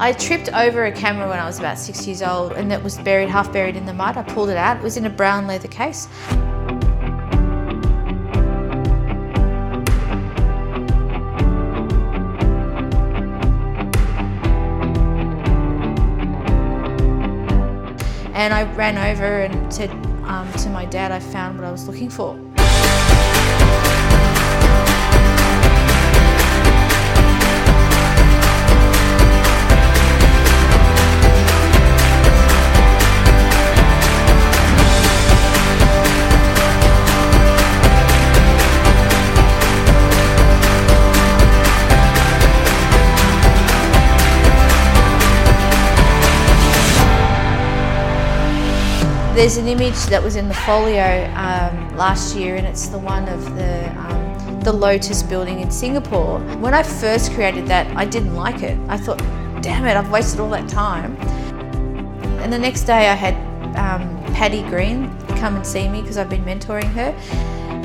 I tripped over a camera when I was about 6 years old and it was buried, half buried in the mud. I pulled it out. It was in a brown leather case. And I ran over and said to my dad, I found what I was looking for. There's an image that was in the folio last year, and it's the one of the Lotus building in Singapore. When I first created that, I didn't like it. I thought, damn it, I've wasted all that time. And the next day I had Paddy Green come and see me because I've been mentoring her.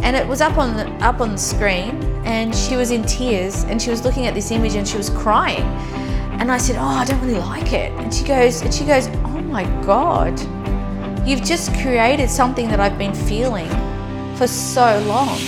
And it was up on the screen, and she was in tears, and she was looking at this image and she was crying. And I said, oh, I don't really like it. And she goes, oh my God. You've just created something that I've been feeling for so long.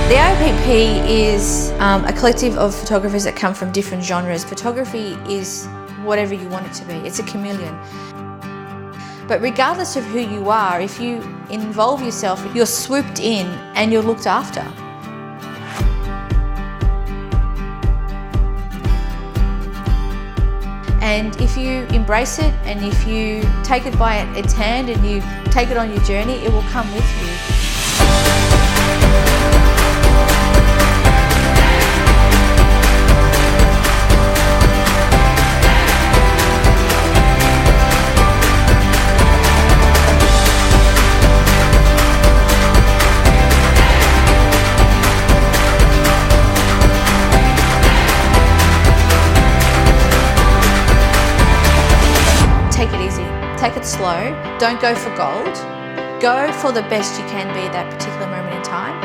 The APPA is a collective of photographers that come from different genres. Photography is whatever you want it to be. It's a chameleon. But regardless of who you are, if you involve yourself, you're swooped in and you're looked after. And if you embrace it and if you take it by its hand and you take it on your journey, it will come with you. Take it easy, take it slow, don't go for gold. Go for the best you can be at that particular moment in time.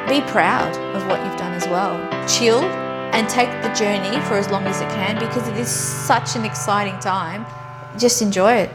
Be proud of what you've done as well. Chill and take the journey for as long as it can, because it is such an exciting time. Just enjoy it.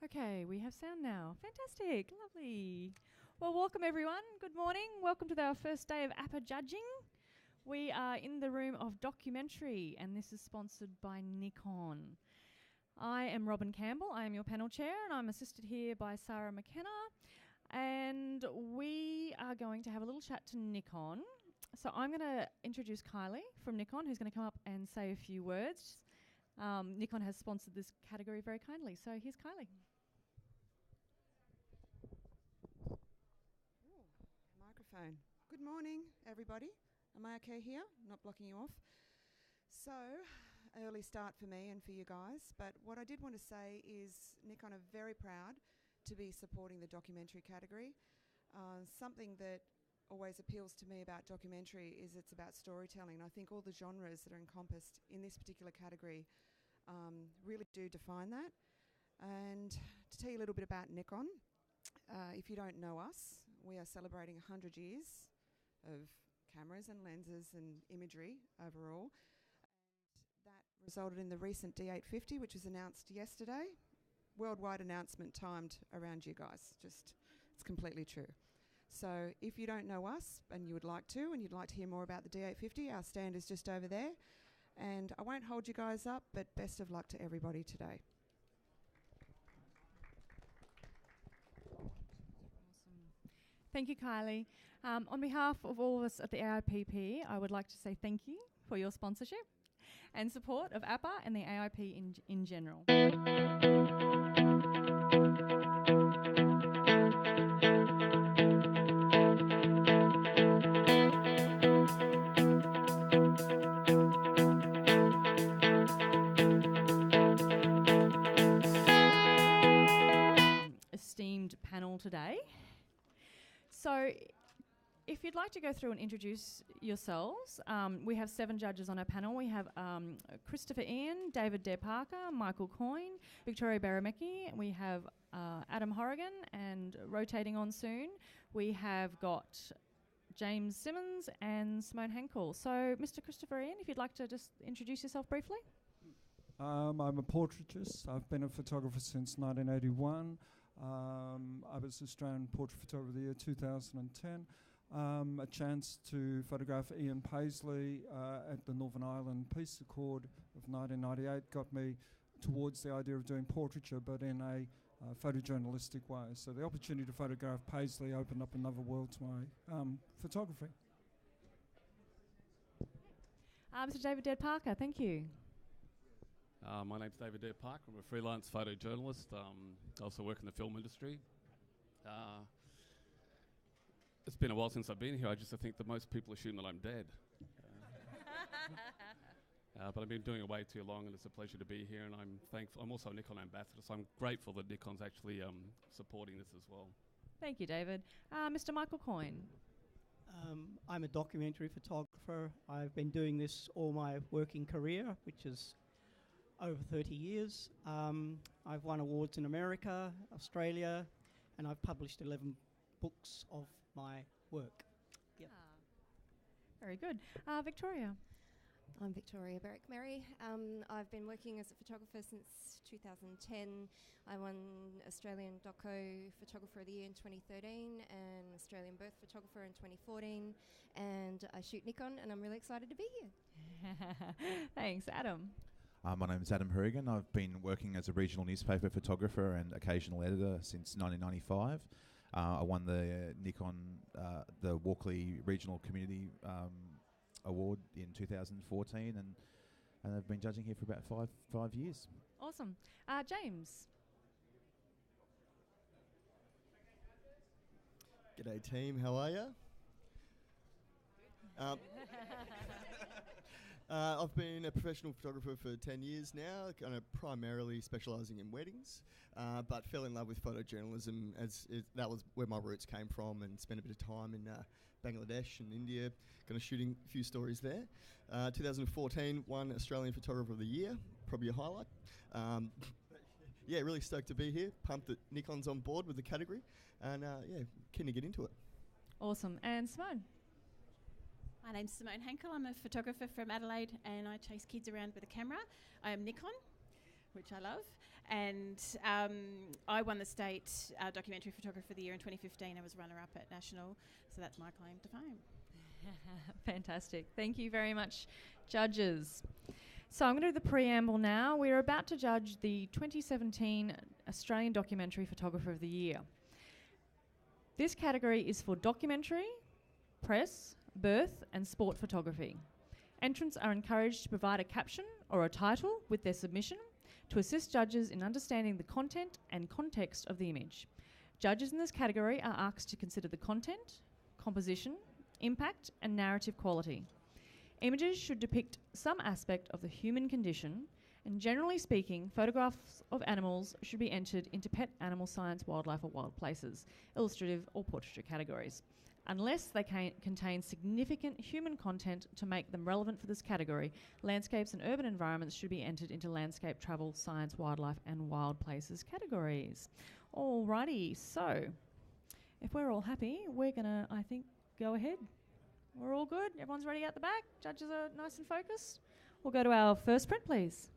Okay, we have sound now. Fantastic, lovely. Well, welcome everyone. Good morning. Welcome to our first day of APPA judging. We are in the room of documentary, and this is sponsored by Nikon. I am Robin Campbell. I am your panel chair, and I'm assisted here by Sarah McKenna. And we are going to have a little chat to Nikon. So I'm going to introduce Kylie from Nikon, who's going to come up and say a few words. Nikon has sponsored this category very kindly. So here's Kylie. Microphone. Good morning, everybody. Am I okay here? Not blocking you off. So, early start for me and for you guys, but what I did want to say is Nikon are very proud to be supporting the documentary category. Something that always appeals to me about documentary is it's about storytelling. I think all the genres that are encompassed in this particular category really do define that. And to tell you a little bit about Nikon, if you don't know us, we are celebrating 100 years of cameras and lenses and imagery overall. And that resulted in the recent D850, which was announced yesterday. Worldwide announcement timed around you guys. Just, it's completely true. So if you don't know us and you would like to, and you'd like to hear more about the D850, our stand is just over there. And I won't hold you guys up, but best of luck to everybody today. Thank you, Kylie. On behalf of all of us at the AIPP, I would like to say thank you for your sponsorship and support of APPA and the AIP in general. Esteemed panel today. So if you'd like to go through and introduce yourselves, we have 7 judges on our panel. We have Christopher Ian, David Dare Parker, Michael Coyne, Victoria Baramecki. We have Adam Horrigan, and rotating on soon, we have got James Simmons and Simone Hankel. So Mr. Christopher Ian, if you'd like to just introduce yourself briefly. I'm a portraitist. I've been a photographer since 1981. I was Australian Portrait Photographer of the Year 2010. A chance to photograph Ian Paisley at the Northern Ireland Peace Accord of 1998 got me towards the idea of doing portraiture, but in a photojournalistic way. So the opportunity to photograph Paisley opened up another world to my photography. Mr. David Dead Parker, thank you. My name's David Dead Parker. I'm a freelance photojournalist. I also work in the film industry. It's been a while since I've been here. I think that most people assume that I'm dead. But I've been doing it way too long, and it's a pleasure to be here. And I'm thankful. I'm also a Nikon ambassador, so I'm grateful that Nikon's actually supporting this as well. Thank you, David. Mr. Michael Coyne. I'm a documentary photographer. I've been doing this all my working career, which is over 30 years. I've won awards in America, Australia, and I've published 11 books of my work. Yep. Very good. Victoria. I'm Victoria Berwick-Merry. I've been working as a photographer since 2010. I won Australian Doco Photographer of the Year in 2013 and Australian Birth Photographer in 2014. And I shoot Nikon, and I'm really excited to be here. Thanks. Adam. My name is Adam Hurigan. I've been working as a regional newspaper photographer and occasional editor since 1995. I won the Nikon, the Walkley Regional Community Award in 2014, and I've been judging here for about five years. Awesome. James. G'day team, how are ya? I've been a professional photographer for 10 years now, kind of primarily specialising in weddings, but fell in love with photojournalism as that was where my roots came from, and spent a bit of time in Bangladesh and India, kind of shooting a few stories there. 2014 won Australian Photographer of the Year, probably a highlight. Yeah, really stoked to be here, pumped that Nikon's on board with the category, and yeah, keen to get into it. Awesome. And Simone. My name's Simone Hankel. I'm a photographer from Adelaide, and I chase kids around with a camera. I am Nikon, which I love, and I won the State Documentary Photographer of the Year in 2015. I was runner-up at National, so that's my claim to fame. Fantastic. Thank you very much, judges. So I'm going to do the preamble now. We're about to judge the 2017 Australian Documentary Photographer of the Year. This category is for documentary, press, birth and sport photography. Entrants are encouraged to provide a caption or a title with their submission to assist judges in understanding the content and context of the image. Judges in this category are asked to consider the content, composition, impact and narrative quality. Images should depict some aspect of the human condition, and generally speaking, photographs of animals should be entered into pet animal science, wildlife or wild places, illustrative or portraiture categories. Unless they contain significant human content to make them relevant for this category, landscapes and urban environments should be entered into landscape, travel, science, wildlife and wild places categories. Alrighty, so if we're all happy, we're gonna, I think, go ahead. We're all good? Everyone's ready out the back? Judges are nice and focused? We'll go to our first print, please.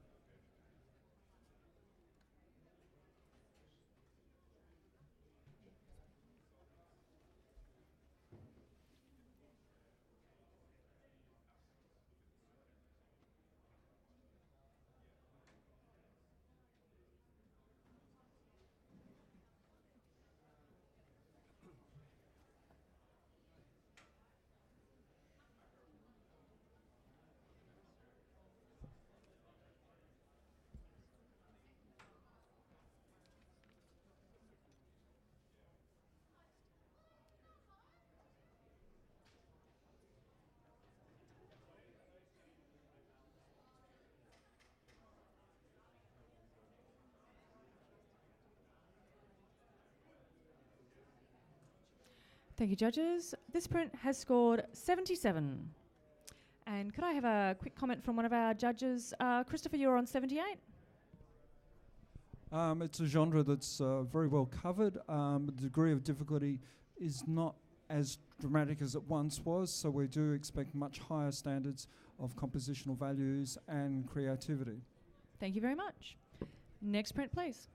Thank you, judges. This print has scored 77. And could I have a quick comment from one of our judges? Christopher, you're on 78. It's a genre that's very well covered. The degree of difficulty is not as dramatic as it once was, so we do expect much higher standards of compositional values and creativity. Thank you very much. Next print, please.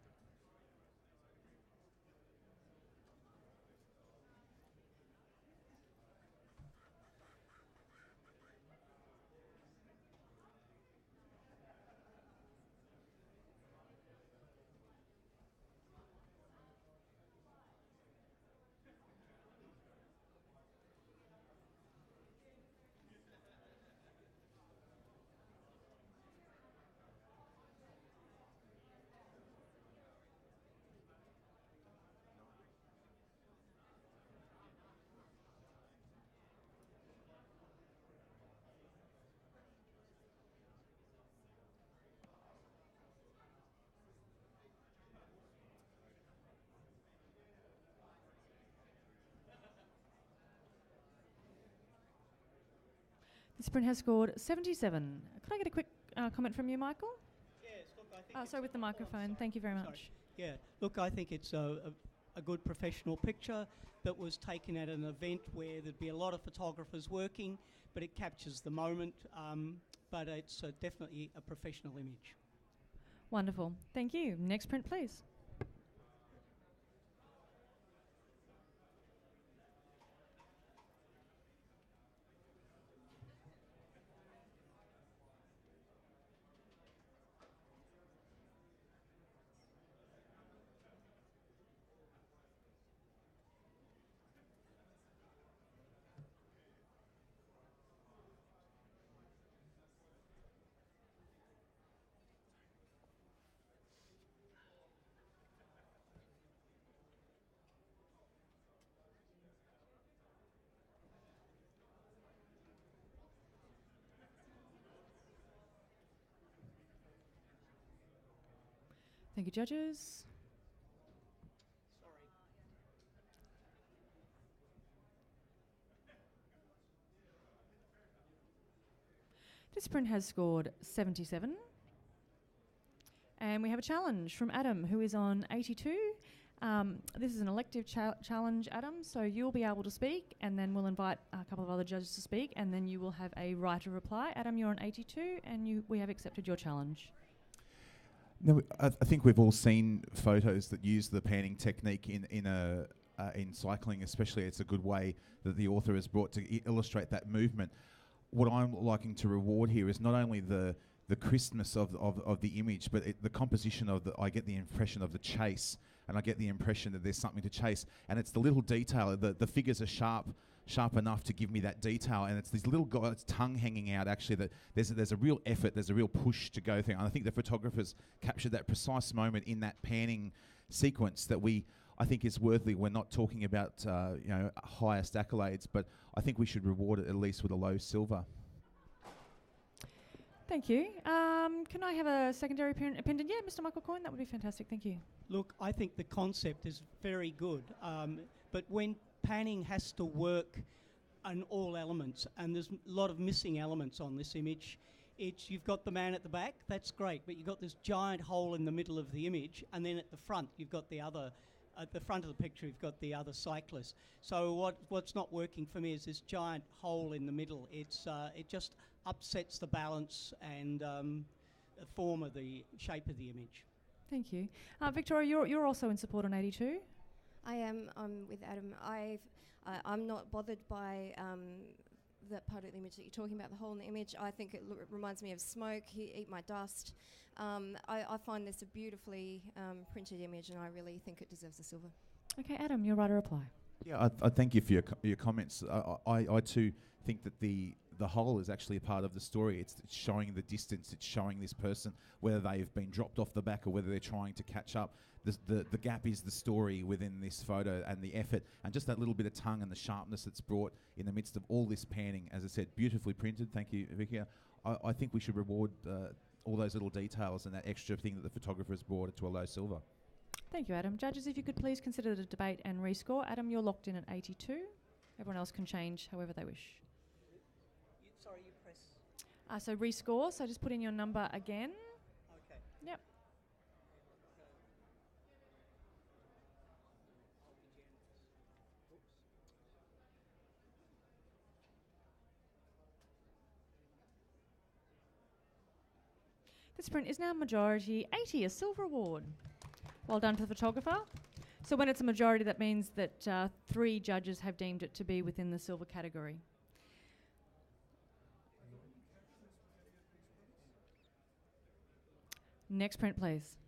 This print has scored 77. Could I get a quick comment from you, Michael? Yes, look, I think Sorry, with the microphone. Thank you very much. Yeah, look, I think it's a good professional picture that was taken at an event where there'd be a lot of photographers working, but it captures the moment, but it's definitely a professional image. Wonderful. Thank you. Next print, please. Thank you, judges. This print has scored 77. And we have a challenge from Adam, who is on 82. This is an elective challenge, Adam, so you'll be able to speak, and then we'll invite a couple of other judges to speak, and then you will have a right of reply. Adam, you're on 82, and we have accepted your challenge. No, I think we've all seen photos that use the panning technique in cycling, especially. It's a good way that the author has brought to illustrate that movement. What I'm liking to reward here is not only the crispness of the image, but the composition of I get the impression of the chase, and I get the impression that there's something to chase. And it's the little detail. The figures are sharp enough to give me that detail, and it's this little guy's tongue hanging out, actually, that there's a real effort, there's a real push to go through. And I think the photographers captured that precise moment in that panning sequence that I think is worthy. We're not talking about highest accolades, but I think we should reward it at least with a low silver. Thank you. Can I have a secondary appendant? Yeah, Mr. Michael Coyne, that would be fantastic. Thank you. Look, I think the concept is very good, but when panning has to work on all elements, and there's a lot of missing elements on this image. You've got the man at the back, that's great, but you've got this giant hole in the middle of the image, and then at the front you've got the other, at the front of the picture you've got the other cyclist. So what's not working for me is this giant hole in the middle. It just upsets the balance and the form of the shape of the image. Thank you. Victoria, you're also in support on 82? I am. I'm with Adam. I'm not bothered by that part of the image that you're talking about, the hole in the image. I think it reminds me of smoke, eat my dust. I find this a beautifully printed image, and I really think it deserves a silver. Okay, Adam, your right to reply. Yeah, I thank you for your comments. I too think that the hole is actually a part of the story. It's showing the distance. It's showing this person, whether they've been dropped off the back or whether they're trying to catch up. The gap is the story within this photo, and the effort, and just that little bit of tongue and the sharpness that's brought in the midst of all this panning. As I said, beautifully printed. Thank you, Vicky. I think we should reward all those little details and that extra thing that the photographer has brought to a low silver. Thank you, Adam. Judges, if you could please consider the debate and rescore. Adam, you're locked in at 82. Everyone else can change however they wish. Sorry, you press. So rescore, so just put in your number again. Okay. Yep. This print is now majority 80, a silver award. Well done to the photographer. So when it's a majority, that means that 3 judges have deemed it to be within the silver category. Next print, please.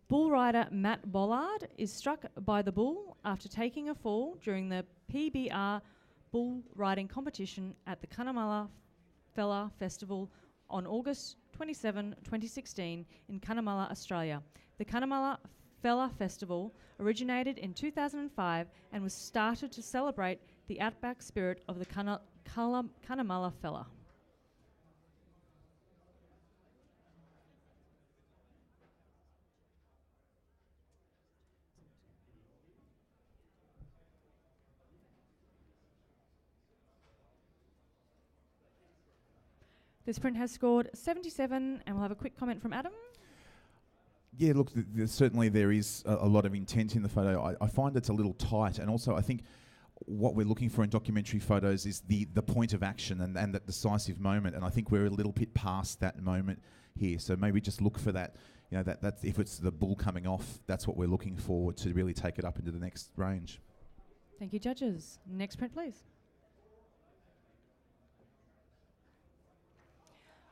Bull rider Matt Bollard is struck by the bull after taking a fall during the PBR bull riding competition at the Cunnamulla Fella Festival on August 27, 2016 in Cunnamulla, Australia. The Cunnamulla Fella Festival originated in 2005 and was started to celebrate the outback spirit of the Cunnamulla Fella. This print has scored 77, and we'll have a quick comment from Adam. Yeah, look, certainly there is a lot of intent in the photo. I find it's a little tight, and also I think what we're looking for in documentary photos is the point of action and that decisive moment, and I think we're a little bit past that moment here. So maybe just look for that, you know, that's if it's the bull coming off, that's what we're looking for to really take it up into the next range. Thank you, judges. Next print, please.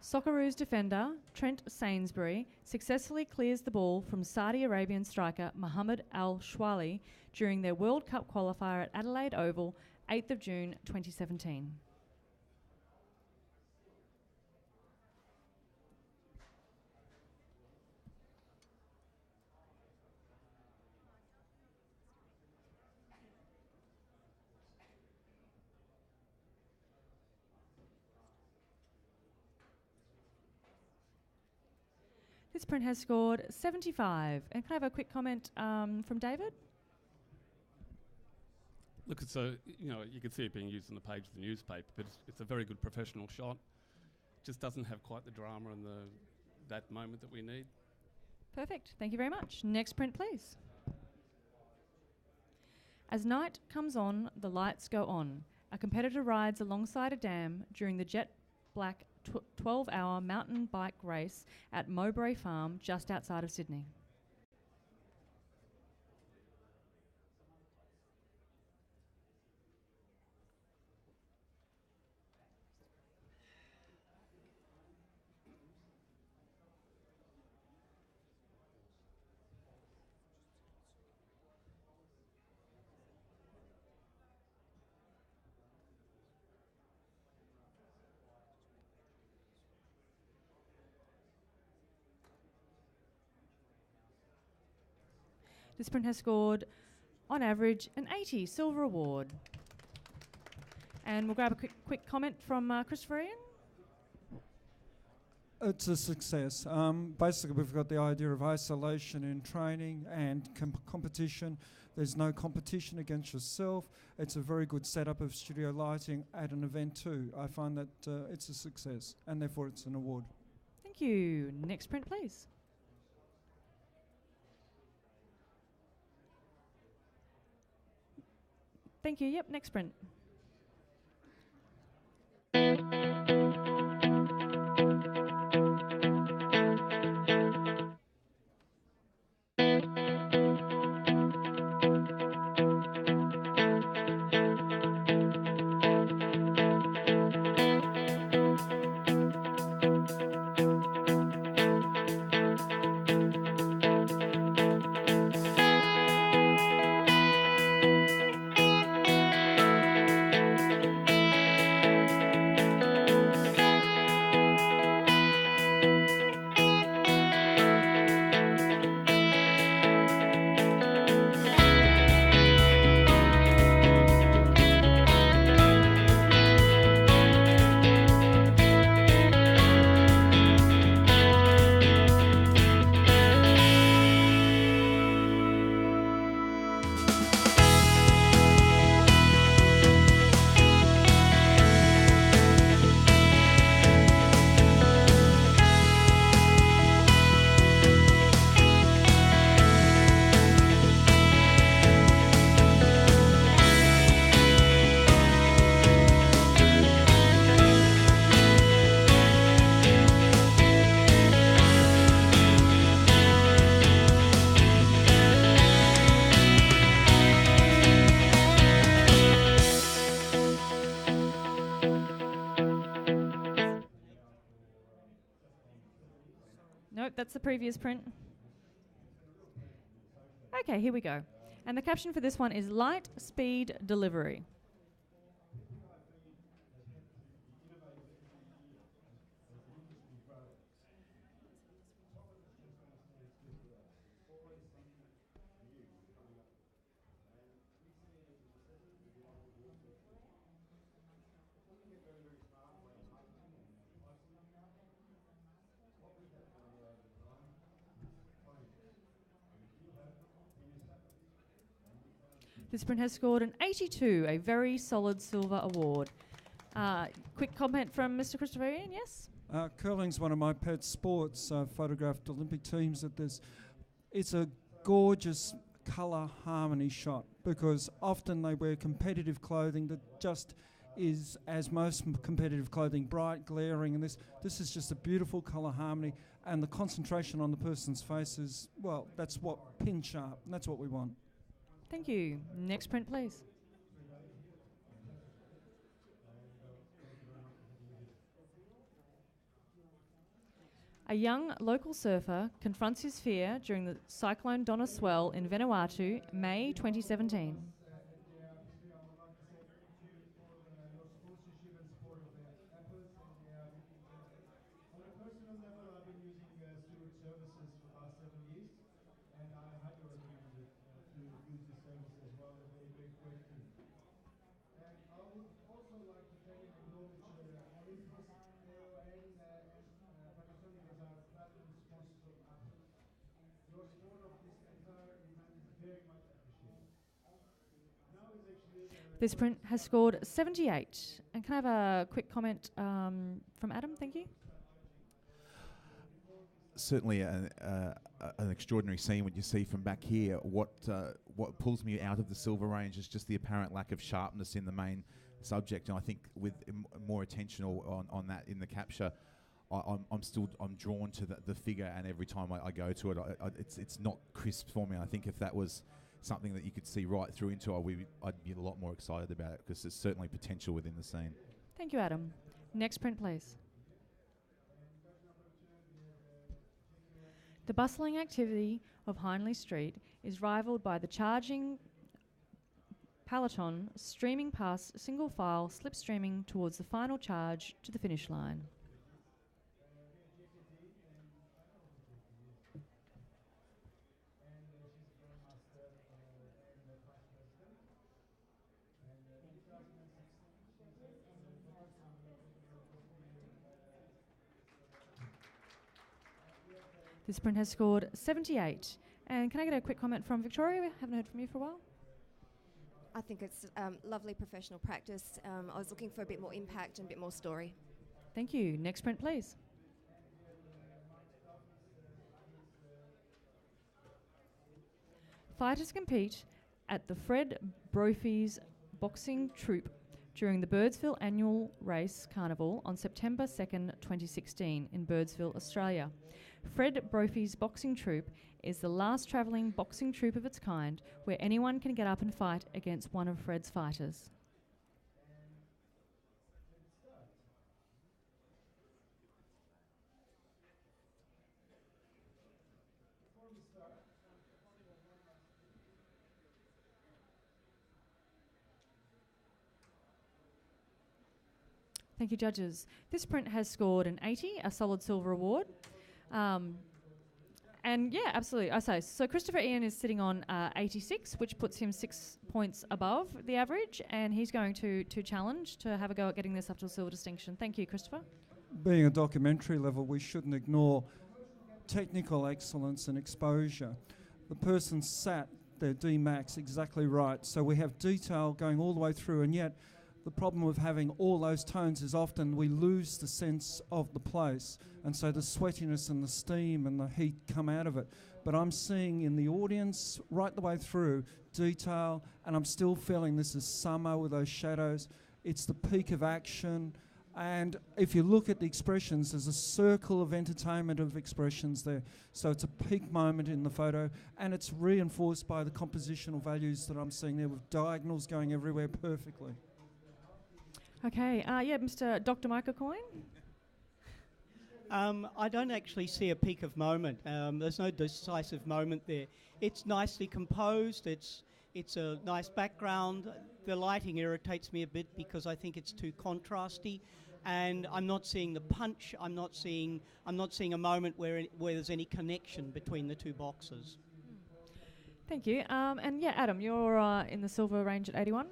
Socceroos defender Trent Sainsbury successfully clears the ball from Saudi Arabian striker Mohammed Al Shwali during their World Cup qualifier at Adelaide Oval, 8th of June 2017. This print has scored 75. And can I have a quick comment from David? Look, it's you can see it being used on the page of the newspaper, but it's a very good professional shot. Just doesn't have quite the drama and that moment that we need. Perfect. Thank you very much. Next print, please. As night comes on, the lights go on. A competitor rides alongside a dam during the jet black 12-hour mountain bike race at Mowbray Farm just outside of Sydney. This print has scored, on average, an 80 silver award. And we'll grab a quick comment from Christopher Ian. It's a success. Basically, we've got the idea of isolation in training and competition. There's no competition against yourself. It's a very good setup of studio lighting at an event too. I find that it's a success, and therefore it's an award. Thank you. Next print, please. Thank you. Yep, next print. Nope, that's the previous print. Okay, here we go. And the caption for this one is light speed delivery. This print has scored an 82, a very solid silver award. Quick comment from Mr. Christopher Ian, yes? Curling's one of my pet sports. I've photographed Olympic teams at this. It's a gorgeous colour harmony shot because often they wear competitive clothing that just is, as most competitive clothing, bright, glaring, and this is just a beautiful colour harmony, and the concentration on the person's face is, well, that's what pin sharp, and that's what we want. Thank you. Next print, please. A young local surfer confronts his fear during the Cyclone Donna swell in Vanuatu, May 2017. This print has scored 78. And can I have a quick comment from Adam? Thank you. Certainly an extraordinary scene what you see from back here. What pulls me out of the silver range is just the apparent lack of sharpness in the main subject, and I think with more attention on that in the capture, I'm drawn to the figure, and every time I go to it, it's not crisp for me. I think if that was something that you could see right through into, I'd be a lot more excited about it because there's certainly potential within the scene. Thank you, Adam. Next print, please. The bustling activity of Hindley Street is rivaled by the charging peloton streaming past single file, slipstreaming towards the final charge to the finish line. This print has scored 78. And can I get a quick comment from Victoria? We haven't heard from you for a while. I think it's lovely professional practice. I was looking for a bit more impact and a bit more story. Thank you. Next print, please. Fighters compete at the Fred Brophy's Boxing Troupe during the Birdsville Annual Race Carnival on September 2nd, 2016 in Birdsville, Australia. Fred Brophy's Boxing Troupe is the last travelling boxing troupe of its kind where anyone can get up and fight against one of Fred's fighters. Thank you, judges. This print has scored an 80, a solid silver award. And yeah, absolutely. I say so. Christopher Ian is sitting on 86, which puts him 6 points above the average, and he's going to challenge to have a go at getting this up to a silver distinction. Thank you, Christopher. Being a documentary level, we shouldn't ignore technical excellence and exposure. The person sat their D-max exactly right, so we have detail going all the way through, and yet the problem with having all those tones is often we lose the sense of the place, and so the sweatiness and the steam and the heat come out of it. But I'm seeing in the audience right the way through detail, and I'm still feeling this is summer with those shadows. It's the peak of action, and if you look at the expressions, there's a circle of entertainment of expressions there. So it's a peak moment in the photo, and it's reinforced by the compositional values that I'm seeing there with diagonals going everywhere perfectly. Okay, yeah, Mr. Dr. Michael Coyne. I don't actually see a peak of moment. There's no decisive moment there. It's nicely composed. It's a nice background. The lighting irritates me a bit because I think it's too contrasty, and I'm not seeing the punch. I'm not seeing a moment where there's any connection between the two boxes. Thank you. And yeah, Adam, you're in the silver range at 81.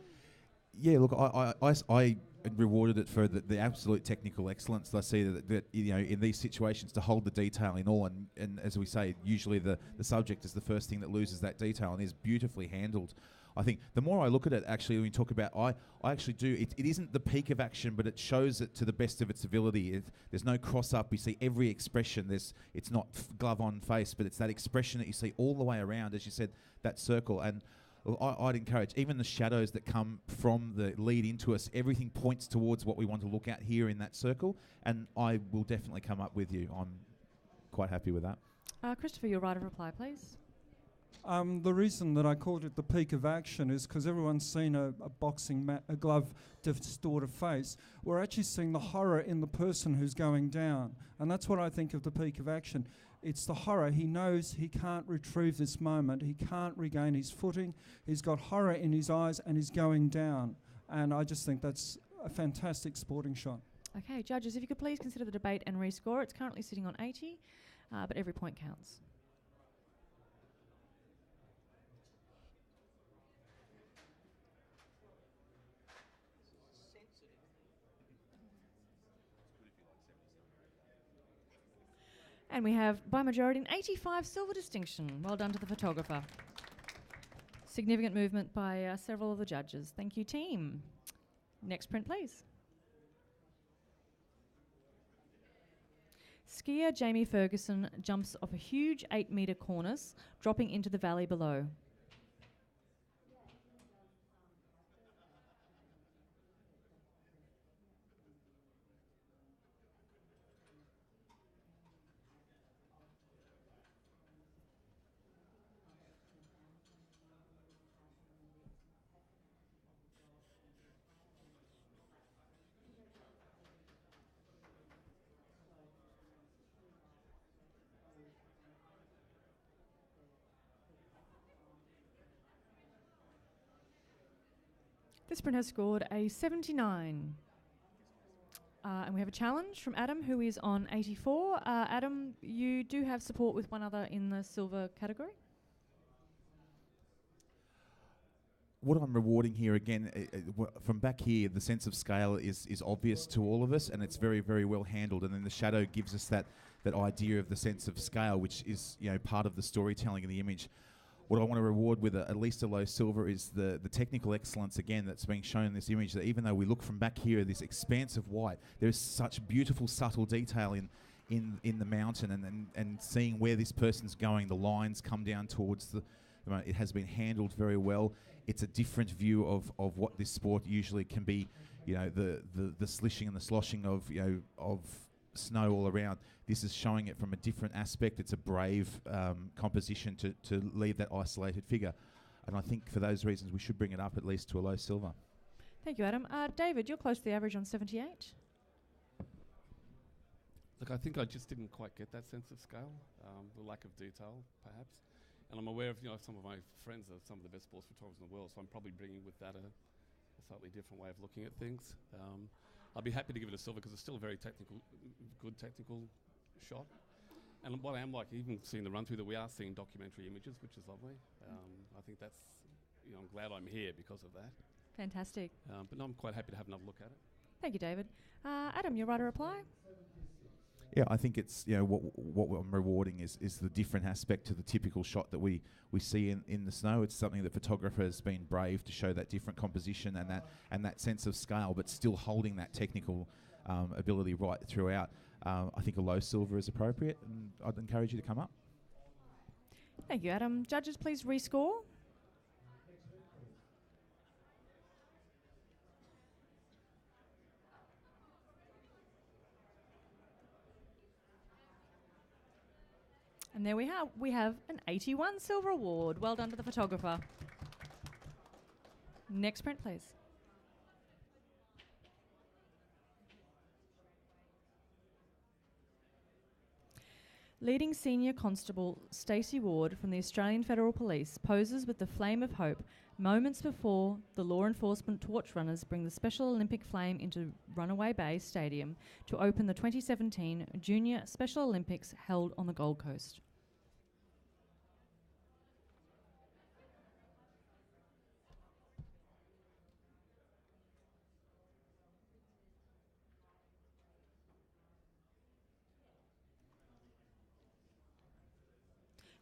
Yeah, look, I rewarded it for the absolute technical excellence. I see that you know, in these situations, to hold the detail in awe, and as we say, usually the subject is the first thing that loses that detail, and is beautifully handled. I think the more I look at it, actually, when we talk about, I actually do, it isn't the peak of action, but it shows it to the best of its ability. There's no cross-up. We see every expression. It's not glove on face, but it's that expression that you see all the way around, as you said, that circle. And I'd encourage, even the shadows that come from the lead into us, everything points towards what we want to look at here in that circle, and I will definitely come up with you. I'm quite happy with that. Christopher, your right of reply, please. The reason that I called it the peak of action is because everyone's seen a boxing a glove distort a face. We're actually seeing the horror in the person who's going down, and that's what I think of the peak of action. It's the horror. He knows he can't retrieve this moment. He can't regain his footing. He's got horror in his eyes and he's going down. And I just think that's a fantastic sporting shot. Okay, judges, if you could please consider the debate and rescore. It's currently sitting on 80, but every point counts. And we have, by majority, an 85 silver distinction. Well done to the photographer. Significant movement by several of the judges. Thank you, team. Next print, please. Skier Jamie Ferguson jumps off a huge 8-metre cornice, dropping into the valley below. This print has scored a 79. And we have a challenge from Adam, who is on 84. Adam, you do have support with one other in the silver category. What I'm rewarding here, again, from back here, the sense of scale is obvious to all of us, and it's very, very well handled. And then the shadow gives us that idea of the sense of scale, which is, you know, part of the storytelling of the image. What I want to reward with at least a low silver is the technical excellence, again, that's being shown in this image, that even though we look from back here, this expanse of white, there's such beautiful, subtle detail in the mountain, and seeing where this person's going, the lines come down towards it has been handled very well. It's a different view of what this sport usually can be, you know, the slishing and the sloshing of, you know, of snow all around. This is showing it from a different aspect. It's a brave composition to leave that isolated figure. And I think for those reasons we should bring it up at least to a low silver. Thank you, Adam. David, you're close to the average on 78. Look, I think I just didn't quite get that sense of scale, the lack of detail, perhaps. And I'm aware of, you know, some of my friends are some of the best sports photographers in the world, so I'm probably bringing with that a slightly different way of looking at things. I'd be happy to give it a silver because it's still a very good technical shot. And what I am like, even seeing the run-through, that we are seeing documentary images, which is lovely. I think that's, you know, I'm glad I'm here because of that. Fantastic. But no, I'm quite happy to have another look at it. Thank you, David. Adam, your right to reply? Yeah, I think it's, you know, what I'm rewarding is the different aspect to the typical shot that we see in the snow. It's something that photographer has been brave to show that different composition and that sense of scale, but still holding that technical ability right throughout. I think a low silver is appropriate, and I'd encourage you to come up. Thank you, Adam. Judges, please rescore. And there we have an 81 silver award. Well done to the photographer. Next print, please. Leading Senior Constable Stacey Ward from the Australian Federal Police poses with the flame of hope moments before the law enforcement torch runners bring the Special Olympic flame into Runaway Bay Stadium to open the 2017 Junior Special Olympics held on the Gold Coast.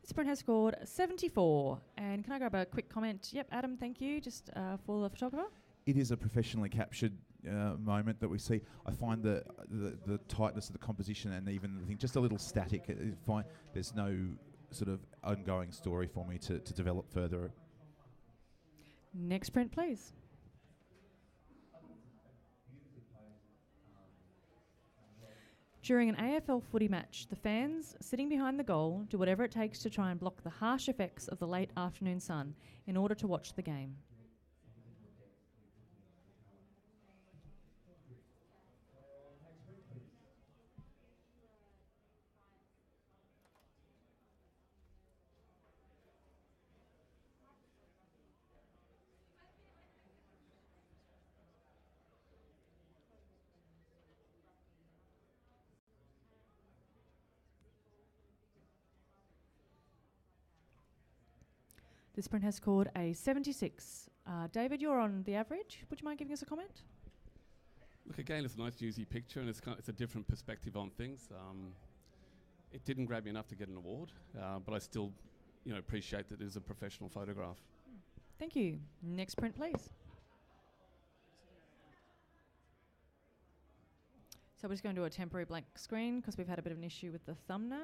This sprint has scored 74. And can I grab a quick comment? Yep, Adam, thank you, just for the photographer. It is a professionally captured moment that we see. I find the tightness of the composition and even the thing just a little static. There's no sort of ongoing story for me to develop further. Next print, please. During an AFL footy match, the fans sitting behind the goal do whatever it takes to try and block the harsh effects of the late afternoon sun in order to watch the game. This print has scored a 76. David, you're on the average. Would you mind giving us a comment? Look, again, it's a nice, juicy picture, and it's a different perspective on things. It didn't grab me enough to get an award, but I still, appreciate that it is a professional photograph. Thank you. Next print, please. So we're just going to do a temporary blank screen because we've had a bit of an issue with the thumbnail.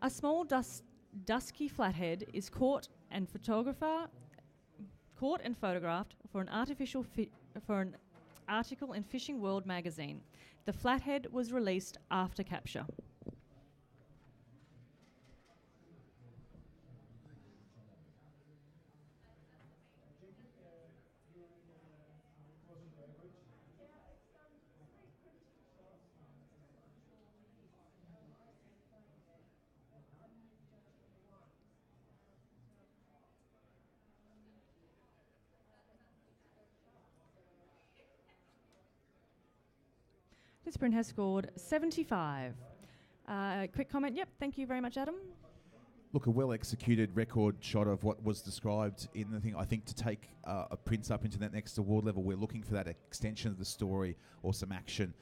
A small dusky flathead is caught and photographed for an article in Fishing World magazine. The flathead was released after capture. This print has scored 75. Quick comment. Yep, thank you very much, Adam. Look, a well-executed record shot of what was described in the thing. I think to take a prints up into that next award level, we're looking for that extension of the story or some action.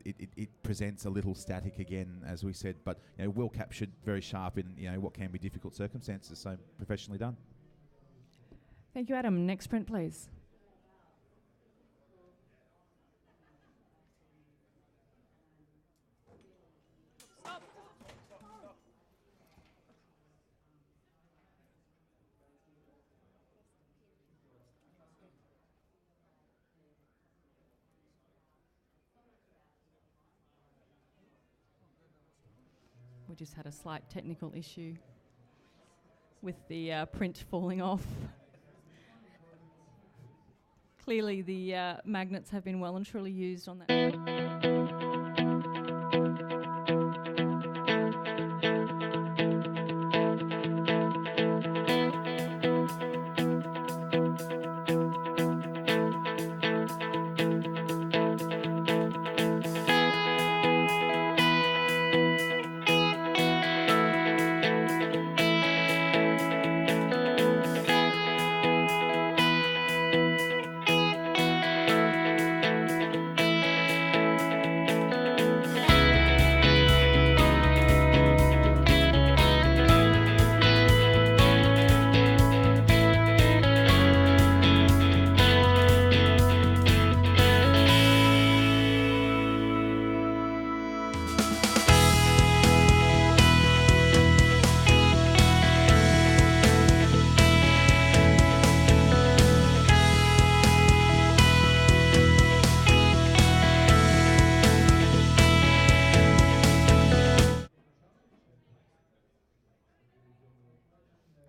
It presents a little static again, as we said, but well captured, very sharp in what can be difficult circumstances. So professionally done. Thank you, Adam. Next print, please. We just had a slight technical issue with the print falling off. Clearly the magnets have been well and truly used on that.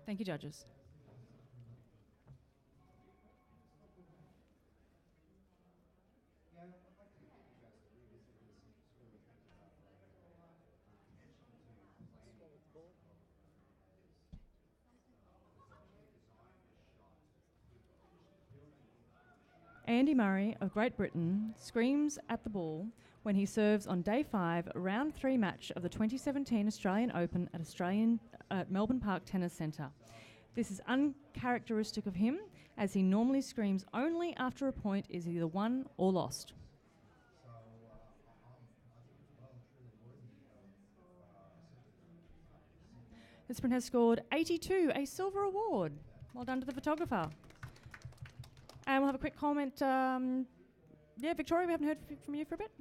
Thank you, judges. Andy Murray of Great Britain screams at the ball when he serves on day 5, round 3 match of the 2017 Australian Open at Melbourne Park Tennis Centre. This is uncharacteristic of him, as he normally screams only after a point is either won or lost. This print has scored 82, a silver award. Well done to the photographer. And we'll have a quick comment. Victoria, we haven't heard from you for a bit.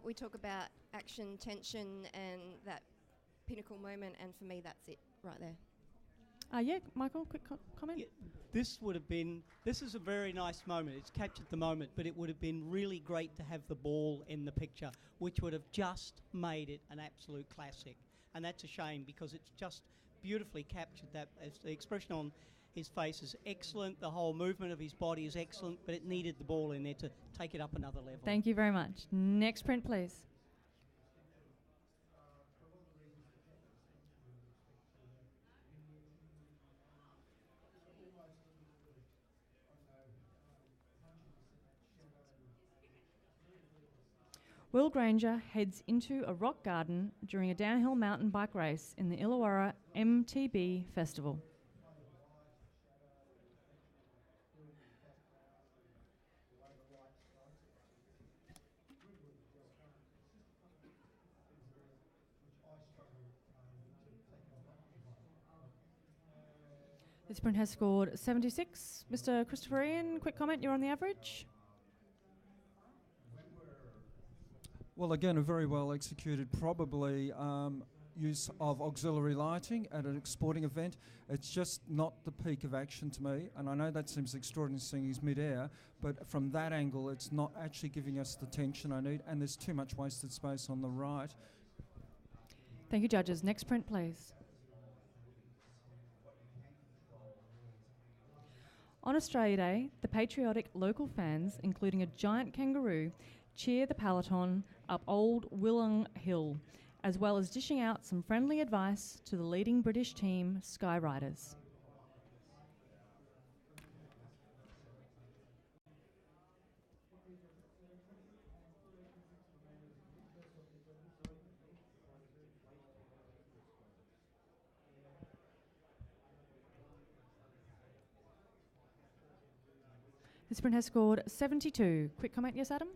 We talk about action, tension, and that pinnacle moment, and for me, that's it right there. Michael, quick comment. Yeah, this is a very nice moment. It's captured the moment, but it would have been really great to have the ball in the picture, which would have just made it an absolute classic. And that's a shame, because it's just beautifully captured that. The expression on his face is excellent. The whole movement of his body is excellent, but it needed the ball in there to take it up another level. Thank you very much. Next print, please. Will Granger heads into a rock garden during a downhill mountain bike race in the Illawarra MTB Festival. This print has scored 76. Mr. Christopher Ian, quick comment, you're on the average? Well, again, a very well executed, probably, use of auxiliary lighting at an sporting event. It's just not the peak of action to me, and I know that seems extraordinary seeing he's mid-air, but from that angle it's not actually giving us the tension I need, and there's too much wasted space on the right. Thank you, judges. Next print, please. On Australia Day, the patriotic local fans, including a giant kangaroo, cheer the peloton up Old Willong Hill, as well as dishing out some friendly advice to the leading British team, Sky Riders. This print has scored 72. Quick comment, yes, Adam?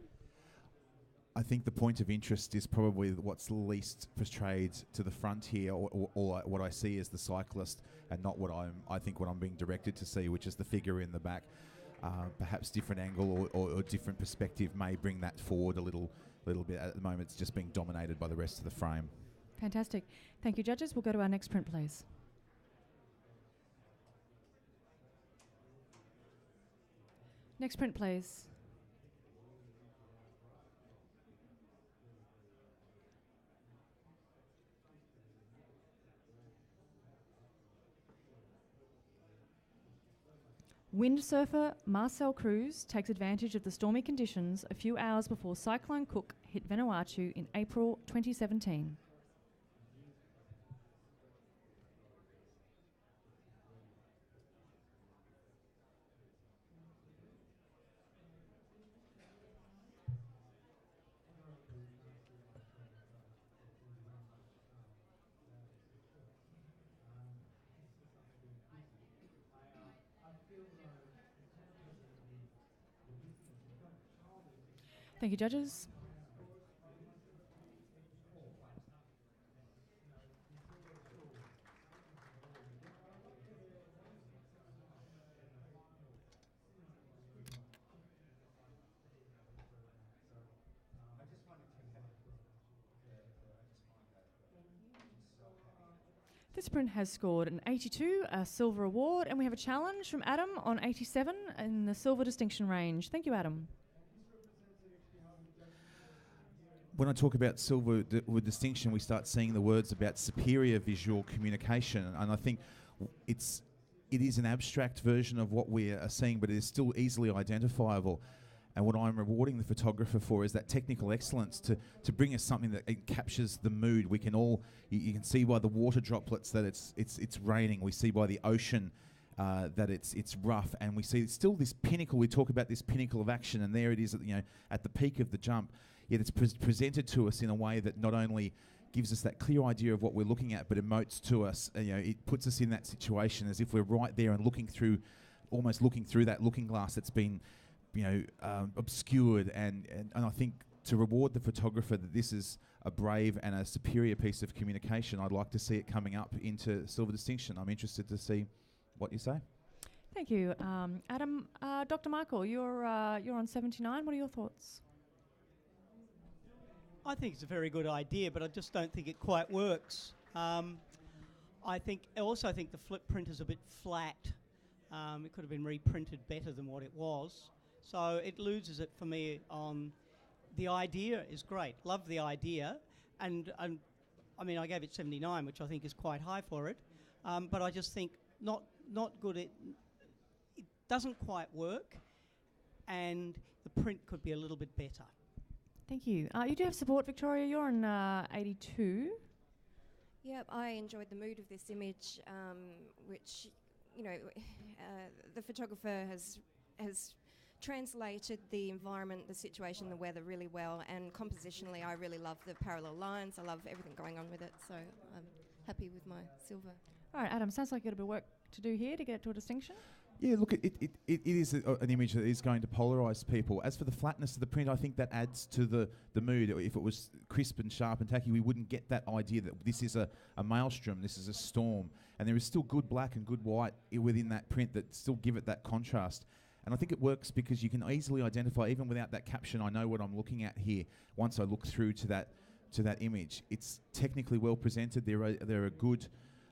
I think the point of interest is probably what's least portrayed to the front here, or what I see as the cyclist, and not what I think what I'm being directed to see, which is the figure in the back. Perhaps different angle or different perspective may bring that forward a little bit. At the moment, it's just being dominated by the rest of the frame. Fantastic. Thank you, judges. We'll go to our next print, please. Next print, please. Windsurfer Marcel Cruz takes advantage of the stormy conditions a few hours before Cyclone Cook hit Vanuatu in April 2017. Thank you, judges. This print has scored an 82, a silver award, and we have a challenge from Adam on 87 in the silver distinction range. Thank you, Adam. When I talk about silver with distinction, we start seeing the words about superior visual communication, and I think it is an abstract version of what we are seeing, but it is still easily identifiable. And what I'm rewarding the photographer for is that technical excellence to bring us something that it captures the mood. We can all you can see by the water droplets that it's raining. We see by the ocean that it's rough, and we see still this pinnacle. We talk about this pinnacle of action, and there it is, at the peak of the jump. Yet it's presented to us in a way that not only gives us that clear idea of what we're looking at, but emotes to us. It puts us in that situation as if we're right there and almost looking through that looking glass that's been, obscured. And I think to reward the photographer that this is a brave and a superior piece of communication, I'd like to see it coming up into silver distinction. I'm interested to see what you say. Thank you, Adam. Dr. Michael, you're on 79. What are your thoughts? I think it's a very good idea, but I just don't think it quite works. I also think the flip print is a bit flat. It could have been reprinted better than what it was. So it loses it for me on the idea is great. Love the idea. And I mean, I gave it 79, which I think is quite high for it. But I just think not good. It doesn't quite work, and the print could be a little bit better. Thank you. You do have support, Victoria. You're on 82. Yep, I enjoyed the mood of this image, which, the photographer has translated the environment, the situation, the weather really well, and compositionally I really love the parallel lines. I love everything going on with it, so I'm happy with my silver. All right, Adam, sounds like you've got a bit of work to do here to get it to a distinction. Yeah, look, it is an image that is going to polarise people. As for the flatness of the print, I think that adds to the mood. If it was crisp and sharp and tacky, we wouldn't get that idea that this is a maelstrom, this is a storm. And there is still good black and good white within that print that still give it that contrast. And I think it works because you can easily identify, even without that caption, I know what I'm looking at here once I look through to to that image. It's technically well presented. There are good,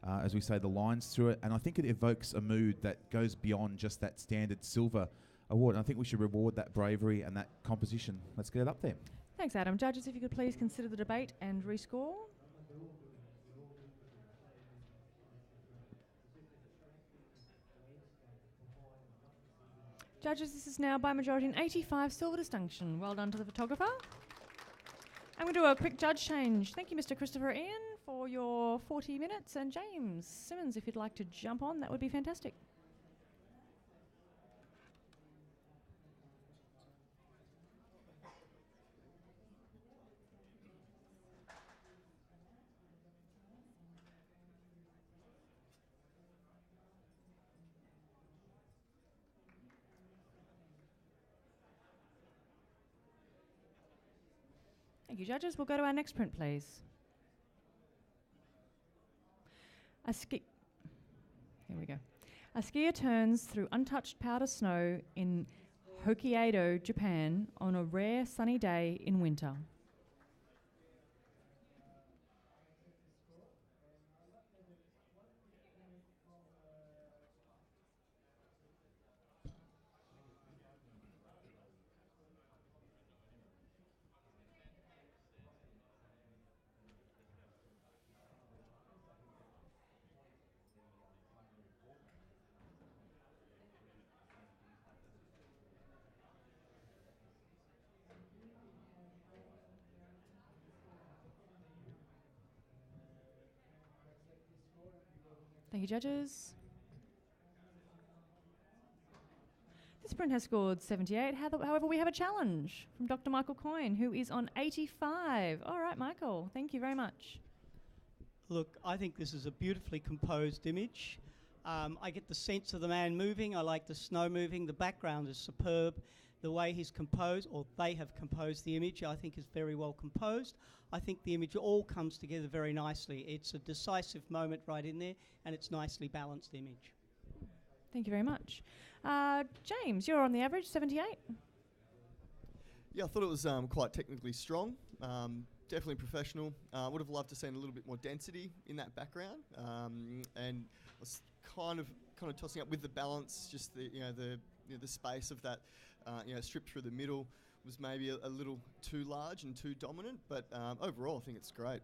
as we say, the lines through it, and I think it evokes a mood that goes beyond just that standard silver award. And I think we should reward that bravery and that composition. Let's get it up there. Thanks, Adam. Judges, if you could please consider the debate and rescore. Judges, this is now by majority an 85 silver distinction. Well done to the photographer. I'm going to do a quick judge change. Thank you, Mr. Christopher Ian, for your 40 minutes. And James Simmons, if you'd like to jump on, that would be fantastic. Thank you, judges. We'll go to our next print, please. Here we go. A skier turns through untouched powder snow in Hokkaido, Japan, on a rare sunny day in winter. Thank you, judges. This print has scored 78. However, we have a challenge from Dr. Michael Coyne, who is on 85. All right, Michael, thank you very much. Look, I think this is a beautifully composed image. I get the sense of the man moving. I like the snow moving. The background is superb. The way he's composed, or they have composed the image, I think is very well composed. I think the image all comes together very nicely. It's a decisive moment right in there, and it's nicely balanced image. Thank you very much. James, you're on the average, 78. Yeah, I thought it was quite technically strong, definitely professional. Would have loved to seen a little bit more density in that background, and I was kind of tossing up with the balance, just the space of that strip through the middle was maybe a little too large and too dominant, but overall I think it's great.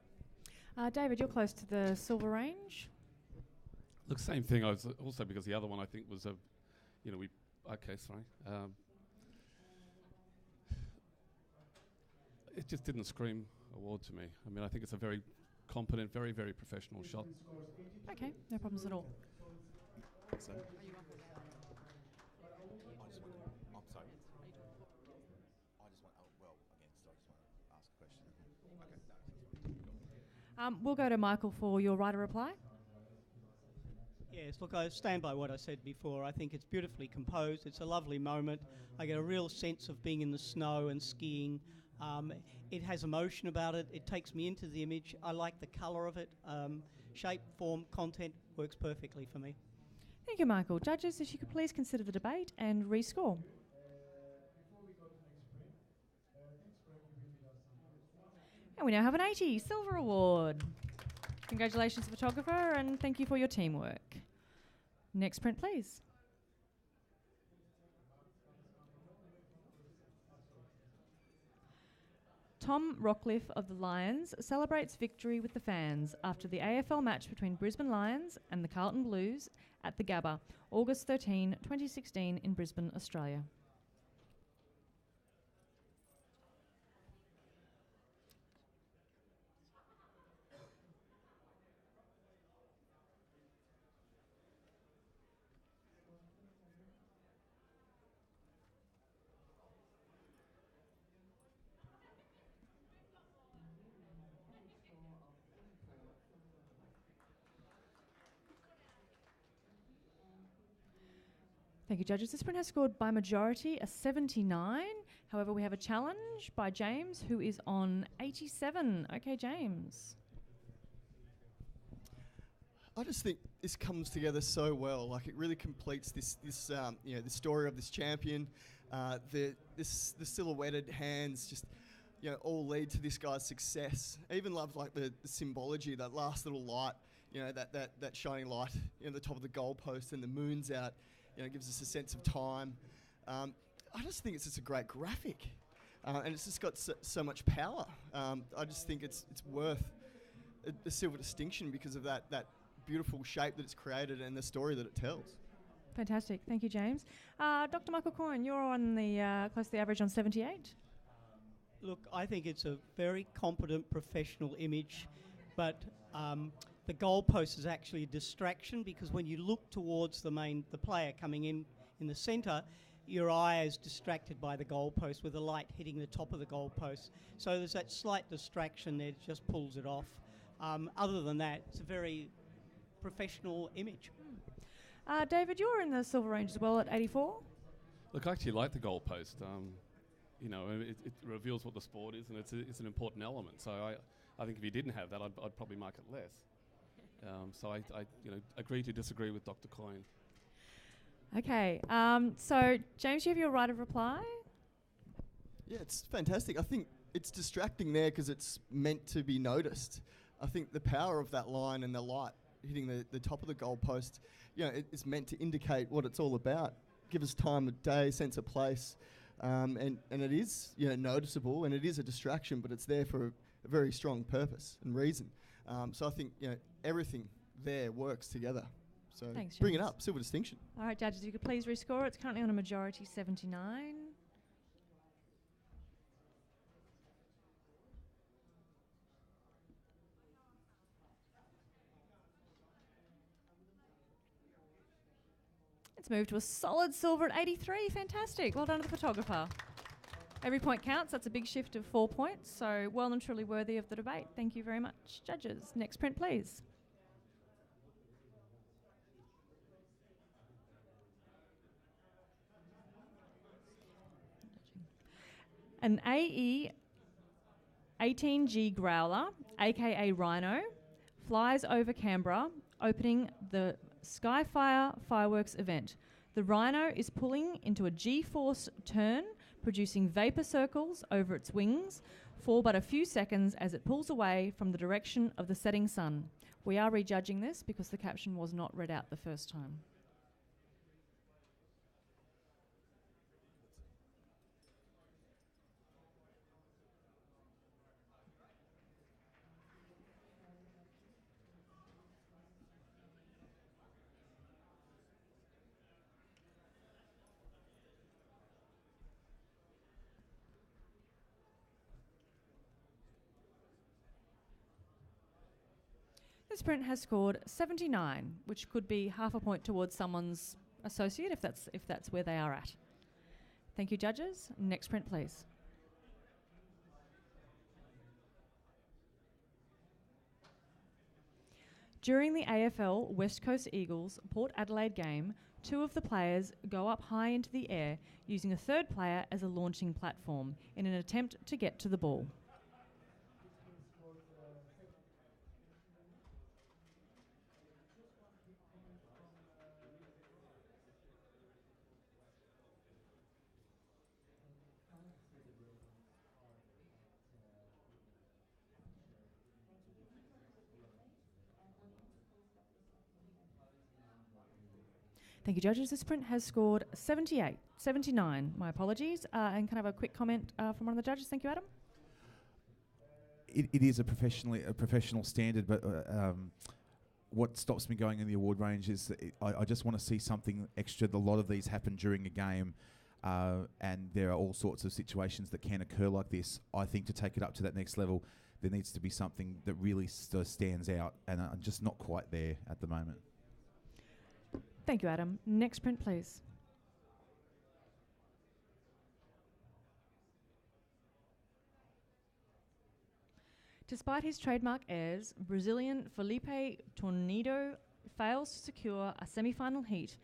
David, you're close to the silver range. Look, same thing. I was also, because the other one I think was it just didn't scream award to me. I mean, I think it's a very competent, very, very professional shot. Okay, no problems at all. So we'll go to Michael for your right of reply. Yes, look, I stand by what I said before. I think it's beautifully composed. It's a lovely moment. I get a real sense of being in the snow and skiing. It has emotion about it. It takes me into the image. I like the colour of it. Shape, form, content works perfectly for me. Thank you, Michael. Judges, if you could please consider the debate and rescore. And we now have an 80 silver award. Congratulations, photographer, and thank you for your teamwork. Next print, please. Tom Rockcliffe of the Lions celebrates victory with the fans after the AFL match between Brisbane Lions and the Carlton Blues at the Gabba, August 13, 2016 in Brisbane, Australia. Thank you, judges. This print has scored by majority a 79. However, we have a challenge by James, who is on 87. Okay, James. I just think this comes together so well. Like, it really completes this the story of this champion. The silhouetted hands, just all lead to this guy's success. I even love like the symbology, that last little light, that shining light in the top of the goalpost and the moon's out, gives us a sense of time. I just think it's just a great graphic, and it's just got so much power. I just think it's worth a silver distinction because of that beautiful shape that it's created and the story that it tells. Fantastic. Thank you, James. Dr. Michael Coyne, you're on the close to the average on 78. Look, I think it's a very competent professional image, but the goalpost is actually a distraction because when you look towards the player coming in the centre, your eye is distracted by the goalpost with the light hitting the top of the goalpost. So there's that slight distraction there, it just pulls it off. Other than that, it's a very professional image. David, you're in the silver range as well at 84. Look, I actually like the goalpost. It reveals what the sport is, and it's an important element. So I think if you didn't have that, I'd probably mark it less. So I agree to disagree with Dr. Coyne. Okay. So James, you have your right of reply. Yeah, it's fantastic. I think it's distracting there because it's meant to be noticed. I think the power of that line and the light hitting the top of the goalpost, it's meant to indicate what it's all about. Give us time of day, sense of place, and it is noticeable and it is a distraction, but it's there for a very strong purpose and reason. So I think everything there works together. So thanks, bring it James. up, silver distinction. All right, judges, if you could please rescore. It's currently on a majority 79. It's moved to a solid silver at 83. Fantastic. Well done to the photographer. Every point counts. That's a big shift of 4 points. So well and truly worthy of the debate. Thank you very much, judges. Next print, please. An AE 18G Growler, aka Rhino, flies over Canberra, opening the Skyfire fireworks event. The Rhino is pulling into a G-force turn, producing vapour circles over its wings for but a few seconds as it pulls away from the direction of the setting sun. We are rejudging this because the caption was not read out the first time. This print has scored 79, which could be half a point towards someone's associate if that's where they are at. Thank you, judges. Next print, please. During the AFL West Coast Eagles Port Adelaide game, two of the players go up high into the air using a third player as a launching platform in an attempt to get to the ball. Thank you, judges. This print has scored 79, my apologies. And can I have a quick comment from one of the judges? Thank you, Adam. It is a professional standard, but what stops me going in the award range is that I just want to see something extra. A lot of these happen during a game, and there are all sorts of situations that can occur like this. I think to take it up to that next level, there needs to be something that really stands out, and I'm just not quite there at the moment. Thank you, Adam. Next print, please. Despite his trademark airs, Brazilian Felipe Tornado fails to secure a semi-final heat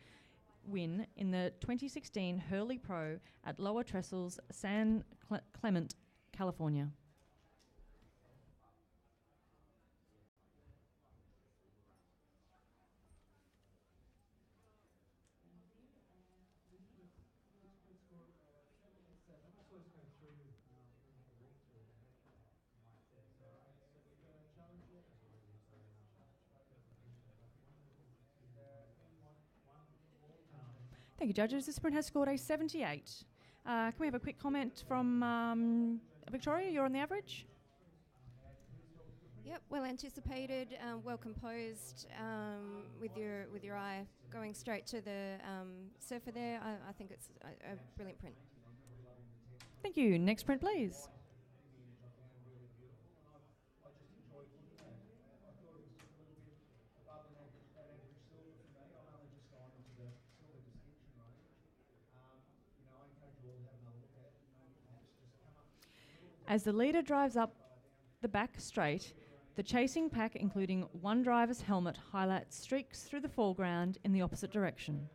win in the 2016 Hurley Pro at Lower Trestles, San Clemente, California. Thank you, judges. This sprint has scored a 78. Can we have a quick comment from Victoria? You're on the average? Yep, well anticipated, well composed, with your eye going straight to the surfer there. I think it's a brilliant print. Thank you. Next print, please. As the leader drives up the back straight, the chasing pack, including one driver's helmet, highlights streaks through the foreground in the opposite direction.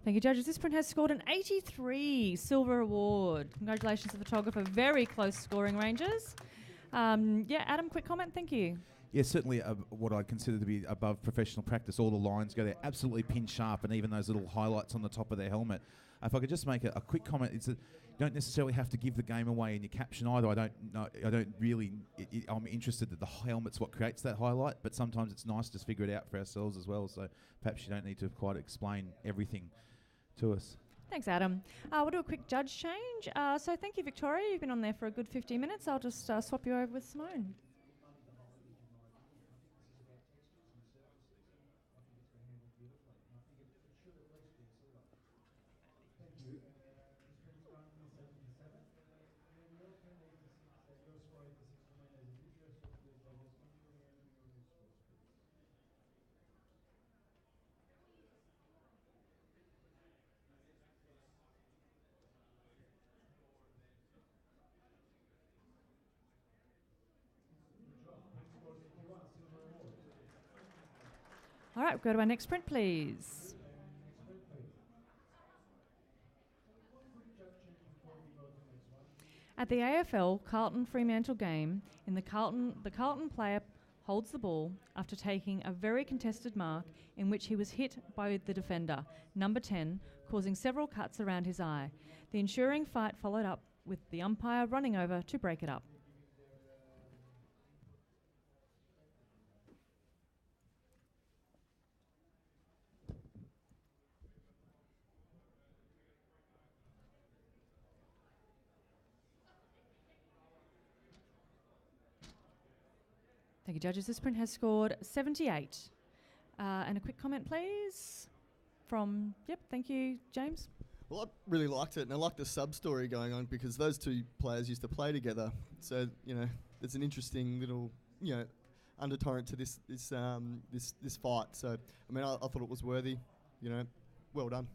Thank you, judges. This print has scored an 83 silver award. Congratulations to the photographer. Very close scoring ranges. Adam, quick comment. Thank you. Yeah, certainly what I consider to be above professional practice. All the lines go there absolutely pin sharp, and even those little highlights on the top of their helmet. If I could just make a quick comment, it's that you don't necessarily have to give the game away in your caption either. I'm interested that the helmet's what creates that highlight, but sometimes it's nice to just figure it out for ourselves as well. So perhaps you don't need to quite explain everything to us. Thanks, Adam. We'll do a quick judge change. So thank you, Victoria. You've been on there for a good 15 minutes. I'll just swap you over with Simone. All right, we'll go to our next print, please. At the AFL Carlton Fremantle game, the Carlton player holds the ball after taking a very contested mark in which he was hit by the defender, number 10, causing several cuts around his eye. The ensuing fight followed up with the umpire running over to break it up. Thank you, judges. This print has scored 78. And a quick comment, please, from, thank you, James. Well, I really liked it, and I liked the sub-story going on because those two players used to play together. So, there's an interesting little, undercurrent to this fight. So, I mean, I thought it was worthy, well done.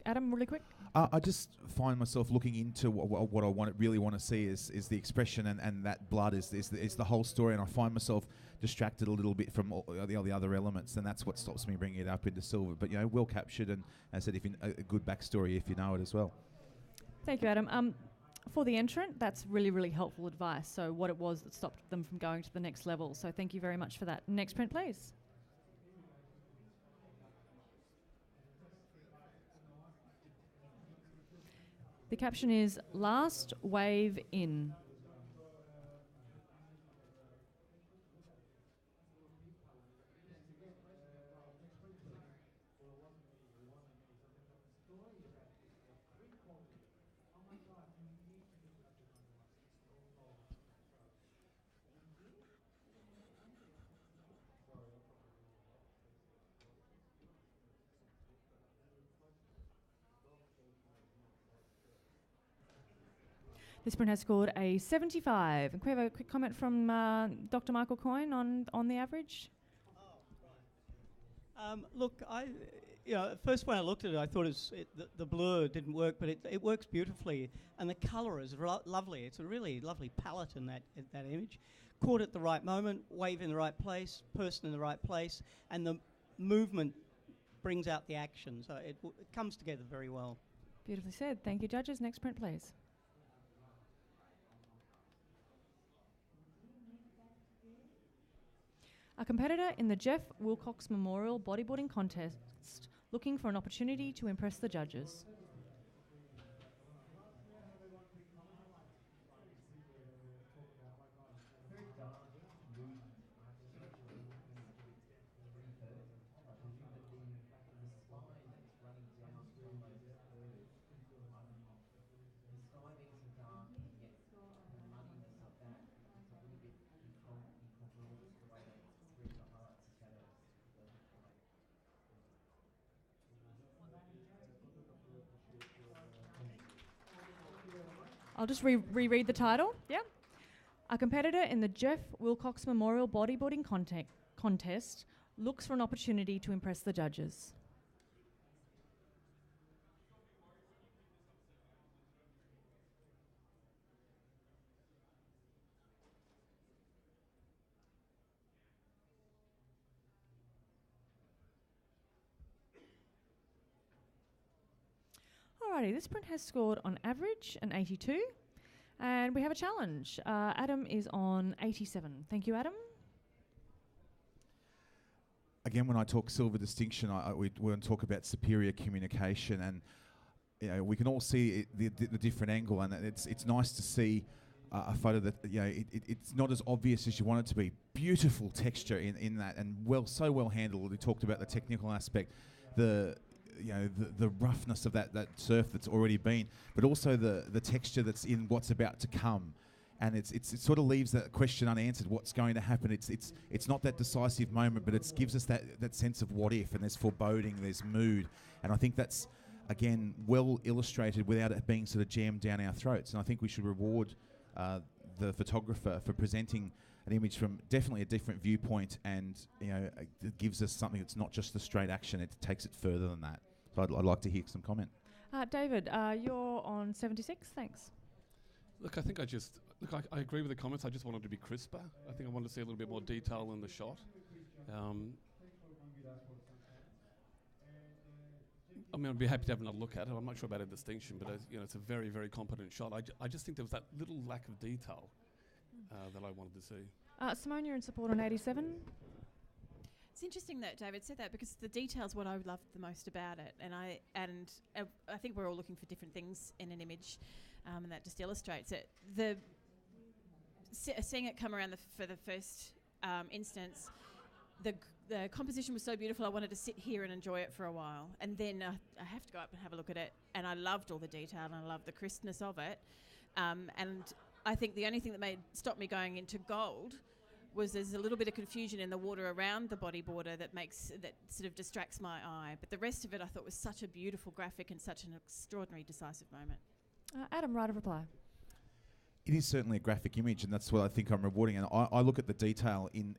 Adam, really quick. I just find myself looking into what I really want to see is the expression and that blood is the whole story, and I find myself distracted a little bit from all the other elements, and that's what stops me bringing it up into silver. But well captured, and as I said, a good backstory if you know it as well. Thank you, Adam. For the entrant, that's really, really helpful advice. So what it was that stopped them from going to the next level. So thank you very much for that. Next print, please. The caption is "Last Wave In." This print has scored a 75. And can we have a quick comment from Dr. Michael Coyne on the average? Look, first when I looked at it, I thought the blur didn't work, but it works beautifully, and the colour is lovely. It's a really lovely palette in that image. Caught at the right moment, wave in the right place, person in the right place, and the movement brings out the action. So it comes together very well. Beautifully said. Thank you, judges. Next print, please. A competitor in the Jeff Wilcox Memorial Bodyboarding Contest looking for an opportunity to impress the judges. I'll just reread the title. Yeah. A competitor in the Jeff Wilcox Memorial Bodyboarding Contest looks for an opportunity to impress the judges. Alrighty, this print has scored on average an 82, and we have a challenge. Adam is on 87. Thank you, Adam. Again, when I talk silver distinction, we want to talk about superior communication, and we can all see the different angle, and it's nice to see a photo that it's not as obvious as you want it to be. Beautiful texture in that, and so well handled. We talked about the technical aspect, the roughness of that surf that's already been, but also the texture that's in what's about to come. And it sort of leaves that question unanswered. What's going to happen? It's not that decisive moment, but it gives us that sense of what if, and there's foreboding, there's mood, and I think that's again well illustrated without it being sort of jammed down our throats. And I think we should reward the photographer for presenting an image from definitely a different viewpoint, and it gives us something that's not just the straight action. It takes it further than that. So I'd like to hear some comment. David, you're on 76. Thanks. Look, I think I agree with the comments. I just wanted to be crisper. I think I wanted to see a little bit more detail in the shot. I mean, I'd be happy to have another look at it. I'm not sure about a distinction, but it's a very, very competent shot. I just think there was that little lack of detail that I wanted to see. Simone, you're in support on 87. It's interesting that David said that, because the detail's what I loved the most about it, and I think we're all looking for different things in an image, and that just illustrates it. Seeing it come around for the first instance, the composition was so beautiful. I wanted to sit here and enjoy it for a while, and then I have to go up and have a look at it. And I loved all the detail, and I loved the crispness of it. And I think the only thing that stopped me going into gold was there's a little bit of confusion in the water around the bodyboarder that sort of distracts my eye. But the rest of it I thought was such a beautiful graphic and such an extraordinary decisive moment. Adam, right of reply. It is certainly a graphic image, and that's what I think I'm rewarding. And I look at the detail in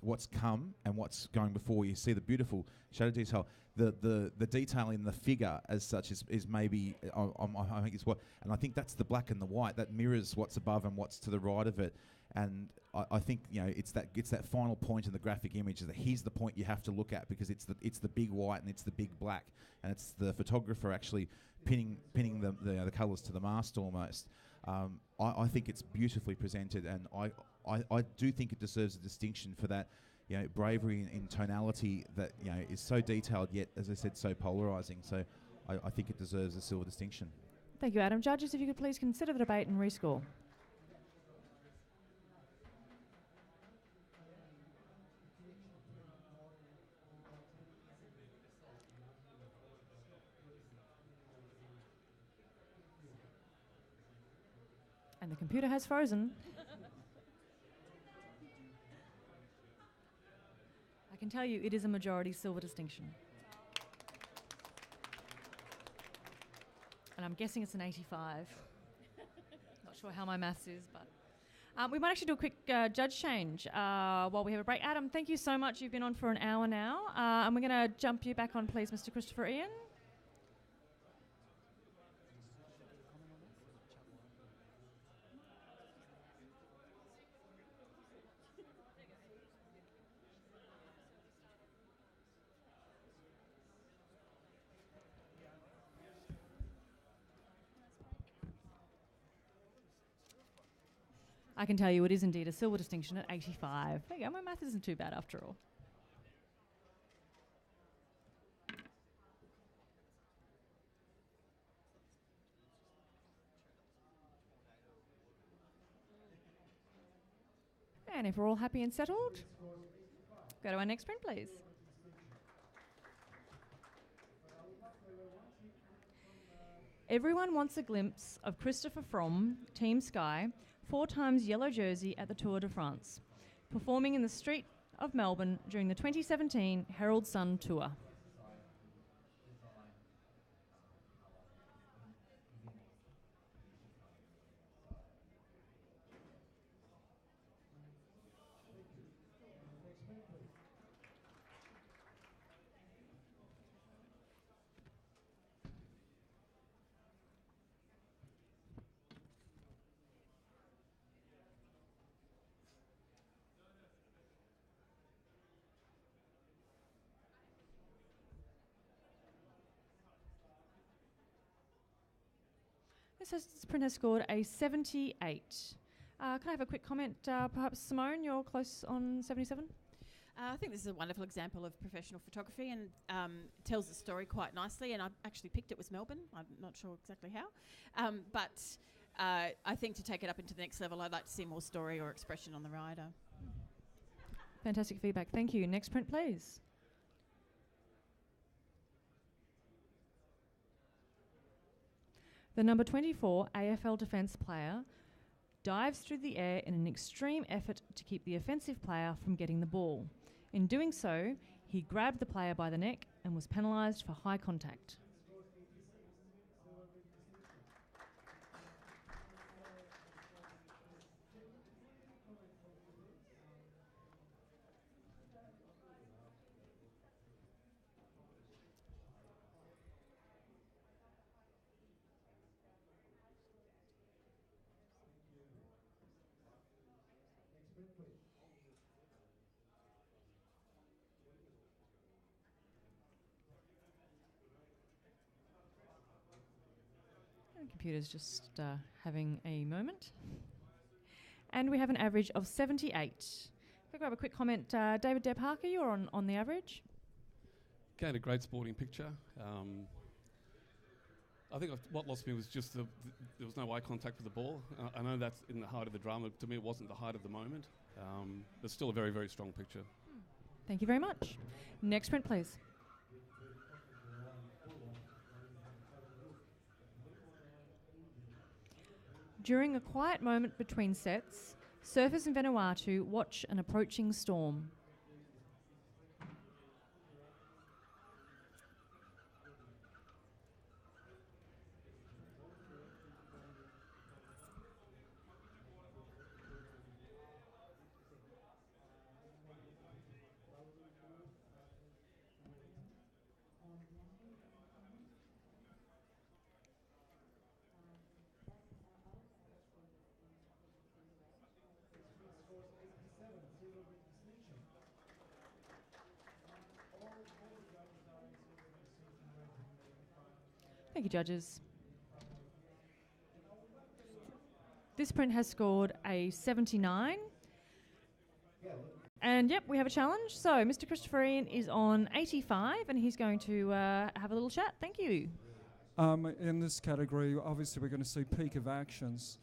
what's come and what's going before. You see the beautiful shadow detail. The detail in the figure as such is maybe I think is what, and I think that's the black and the white that mirrors what's above and what's to the right of it. And I think it's that final point in the graphic image that here's the point you have to look at, because it's the big white and it's the big black, and it's the photographer actually pinning the colours to the mast almost. I think it's beautifully presented, and I do think it deserves a distinction for that bravery in tonality that is so detailed yet, as I said, so polarising. So I think it deserves a silver distinction. Thank you, Adam. Judges, if you could please consider the debate and rescore. And the computer has frozen. I can tell you it is a majority silver distinction. And I'm guessing it's an 85. Not sure how my maths is, but we might actually do a quick judge change while we have a break. Adam, thank you so much. You've been on for an hour now. And we're going to jump you back on, please, Mr. Christopher Ian. I can tell you it is indeed a silver distinction at 85. There you go, my math isn't too bad after all. And if we're all happy and settled, go to our next print, please. Everyone wants a glimpse of Christopher from Team Sky, 4 times yellow jersey at the Tour de France, performing in the street of Melbourne during the 2017 Herald Sun Tour. This print has scored a 78. Can I have a quick comment? Perhaps Simone, you're close on 77? I think this is a wonderful example of professional photography and tells the story quite nicely. And I actually picked it was Melbourne. I'm not sure exactly how. But I think to take it up into the next level, I'd like to see more story or expression on the rider. Fantastic feedback. Thank you. Next print, please. The number 24 AFL defence player dives through the air in an extreme effort to keep the offensive player from getting the ball. In doing so, he grabbed the player by the neck and was penalised for high contact. Computer's just having a moment. And we have an average of 78. If I grab a quick comment, David Deb Harker, you're on the average. Gained a great sporting picture. I think what lost me was just there was no eye contact with the ball. I know that's in the height of the drama. To me, it wasn't the height of the moment. But still a very, very strong picture. Thank you very much. Next print, please. During a quiet moment between sets, surfers in Vanuatu watch an approaching storm. Thank you, judges. This print has scored a 79. And yep, we have a challenge. So Mr. Christopher Ian is on 85 and he's going to have a little chat. Thank you. In this category, obviously we're going to see peak of actions.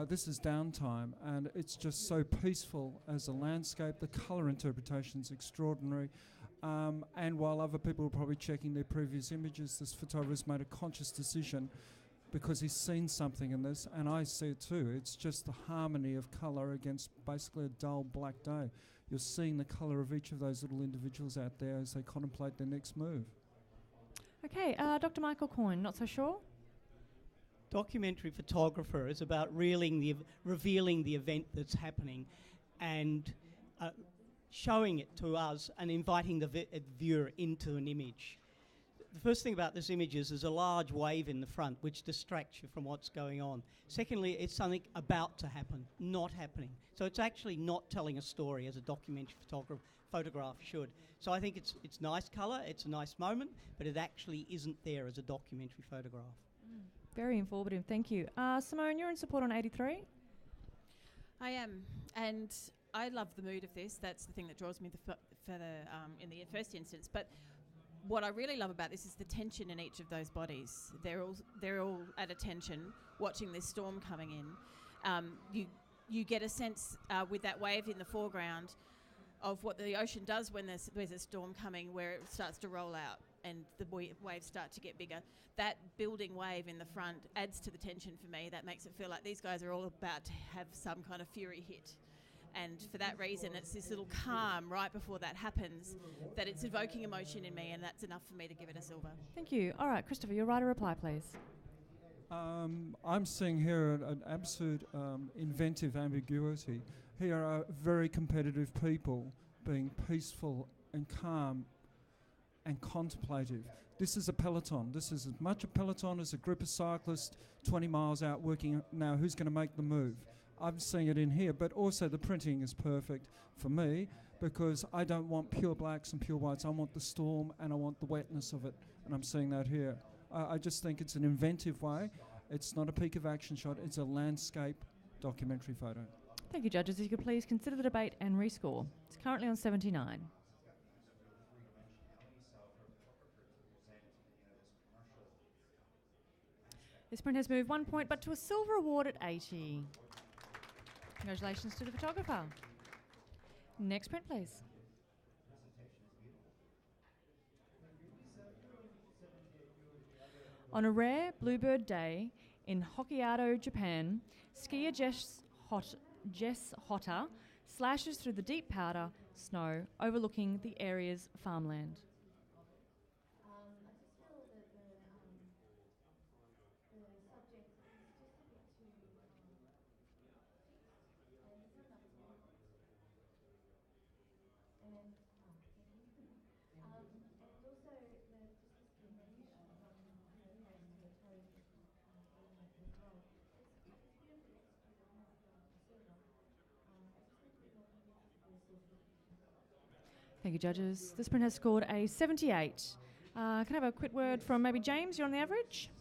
This is downtime and it's just so peaceful as a landscape. The colour interpretation is extraordinary. And while other people are probably checking their previous images, this photographer's made a conscious decision because he's seen something in this, and I see it too. It's just the harmony of colour against basically a dull black day. You're seeing the colour of each of those little individuals out there as they contemplate their next move. Okay, Dr. Michael Coyne, not so sure? Documentary photographer is about revealing the event that's happening and showing it to us and inviting the viewer into an image. The first thing about this image is there's a large wave in the front which distracts you from what's going on. Secondly, it's something about to happen, not happening. So it's actually not telling a story as a documentary photograph should. So I think it's nice colour, it's a nice moment, but it actually isn't there as a documentary photograph. Very informative, thank you. Simone, you're in support on 83? I am, and I love the mood of this. That's the thing that draws me in the first instance. But what I really love about this is the tension in each of those bodies. They're all at attention, watching this storm coming in. You get a sense with that wave in the foreground of what the ocean does when there's a storm coming, where it starts to roll out and the waves start to get bigger. That building wave in the front adds to the tension for me. That makes it feel like these guys are all about to have some kind of fury hit. And for that reason, it's this little calm right before that happens that it's evoking emotion in me, and that's enough for me to give it a silver. Thank you. All right, Christopher, your right a reply, please. I'm seeing here an absolute inventive ambiguity. Here are very competitive people being peaceful and calm and contemplative. This is a peloton. This is as much a peloton as a group of cyclists 20 miles out working now who's going to make the move. I'm seeing it in here, but also the printing is perfect for me because I don't want pure blacks and pure whites. I want the storm and I want the wetness of it, and I'm seeing that here. I just think it's an inventive way. It's not a peak of action shot. It's a landscape documentary photo. Thank you, judges. If you could please consider the debate and rescore. It's currently on 79. This print has moved 1 point, but to a silver award at 80. Congratulations to the photographer. Next print, please. On a rare bluebird day in Hokkaido, Japan, skier Jess Hotter slashes through the deep powder snow overlooking the area's farmland. Thank you, judges. This print has scored a 78. Can I have a quick word from maybe James? You're on the average?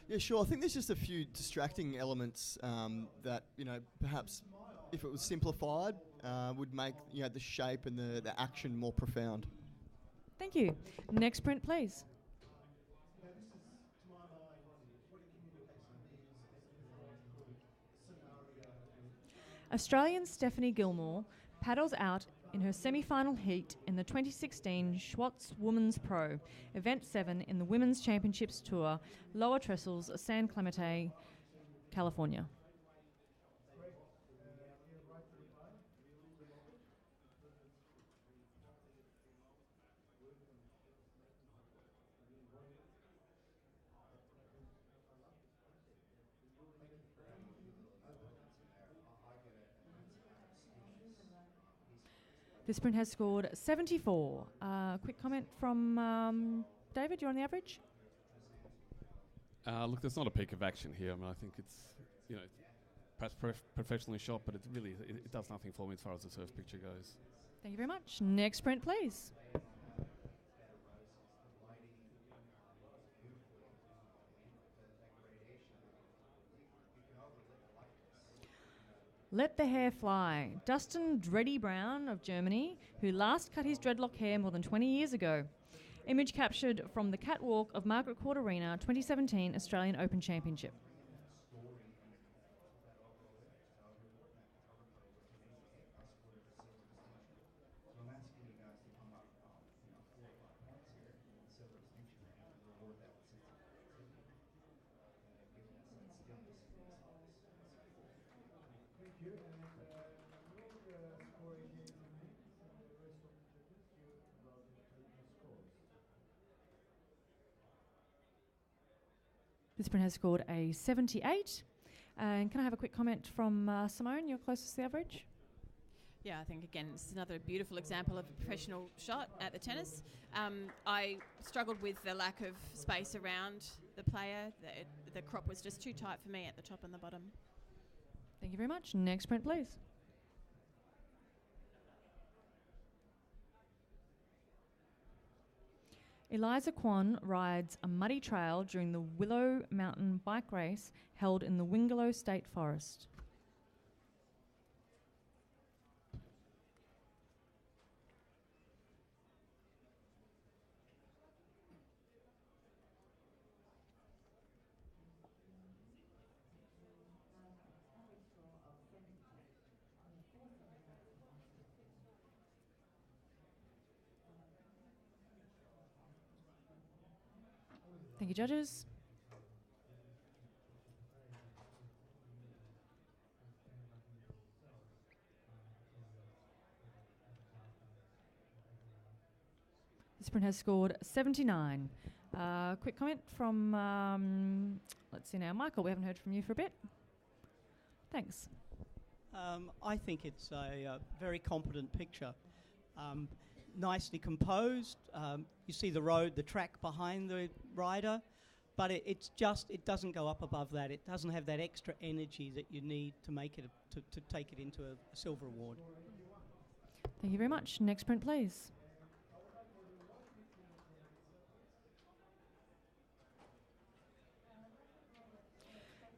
Yeah, sure. I think there's just a few distracting elements that, perhaps if it was simplified, would make, the shape and the action more profound. Thank you. Next print, please. Australian Stephanie Gilmore paddles out in her semi-final heat in the 2016 Schwartz Women's Pro, Event 7 in the Women's Championships Tour, Lower Trestles, San Clemente, California. This print has scored 74. Quick comment from David, you're on the average? Look, there's not a peak of action here. I mean, I think it's, perhaps professionally shot, but it does nothing for me as far as the surf picture goes. Thank you very much. Next print, please. Let the hair fly. Dustin Dreddy Brown of Germany, who last cut his dreadlock hair more than 20 years ago. Image captured from the catwalk of Margaret Court Arena 2017 Australian Open Championship. This print has scored a 78. And can I have a quick comment from Simone? You're closest to the average. Yeah, I think, again, it's another beautiful example of a professional shot at the tennis. I struggled with the lack of space around the player. The crop was just too tight for me at the top and the bottom. Thank you very much. Next print, please. Eliza Kwan rides a muddy trail during the Willow Mountain bike race held in the Wingalo State Forest. Thank you, judges. This print has scored 79. Quick comment from, let's see now, Michael, we haven't heard from you for a bit. Thanks. I think it's a very competent picture. Nicely composed. You see the road, the track behind the rider, but it doesn't go up above that. It doesn't have that extra energy that you need to make it to take it into a silver award. Thank you very much. Next print, please.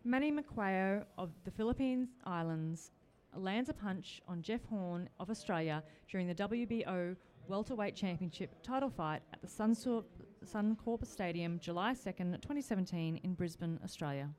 Manny Macquayo of the Philippine Islands lands a punch on Jeff Horn of Australia during the WBO Welterweight Championship title fight at the Suncorp Stadium, July 2nd, 2017 in Brisbane, Australia.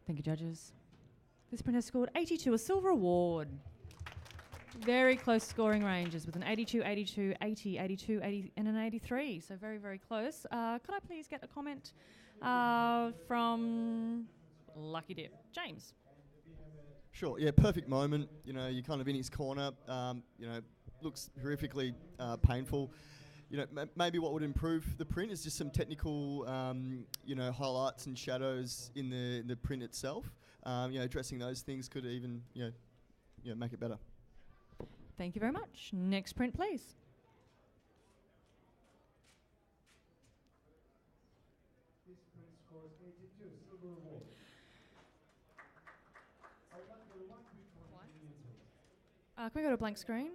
Thank you, judges. This print has scored 82, a silver award. Very close scoring ranges with an 82, 82, 80, 82, 80 and an 83. So very, very close. Could I please get a comment from Lucky Dip? James. Sure, yeah, perfect moment. You know, you're kind of in his corner. You know, looks horrifically painful. You know, maybe what would improve the print is just some technical, you know, highlights and shadows in the print itself. You know, addressing those things could even, you know, make it better. Thank you very much. Next print, please. This print scores 82, silver award. I would like to go to one quick one. Can we go to a blank screen?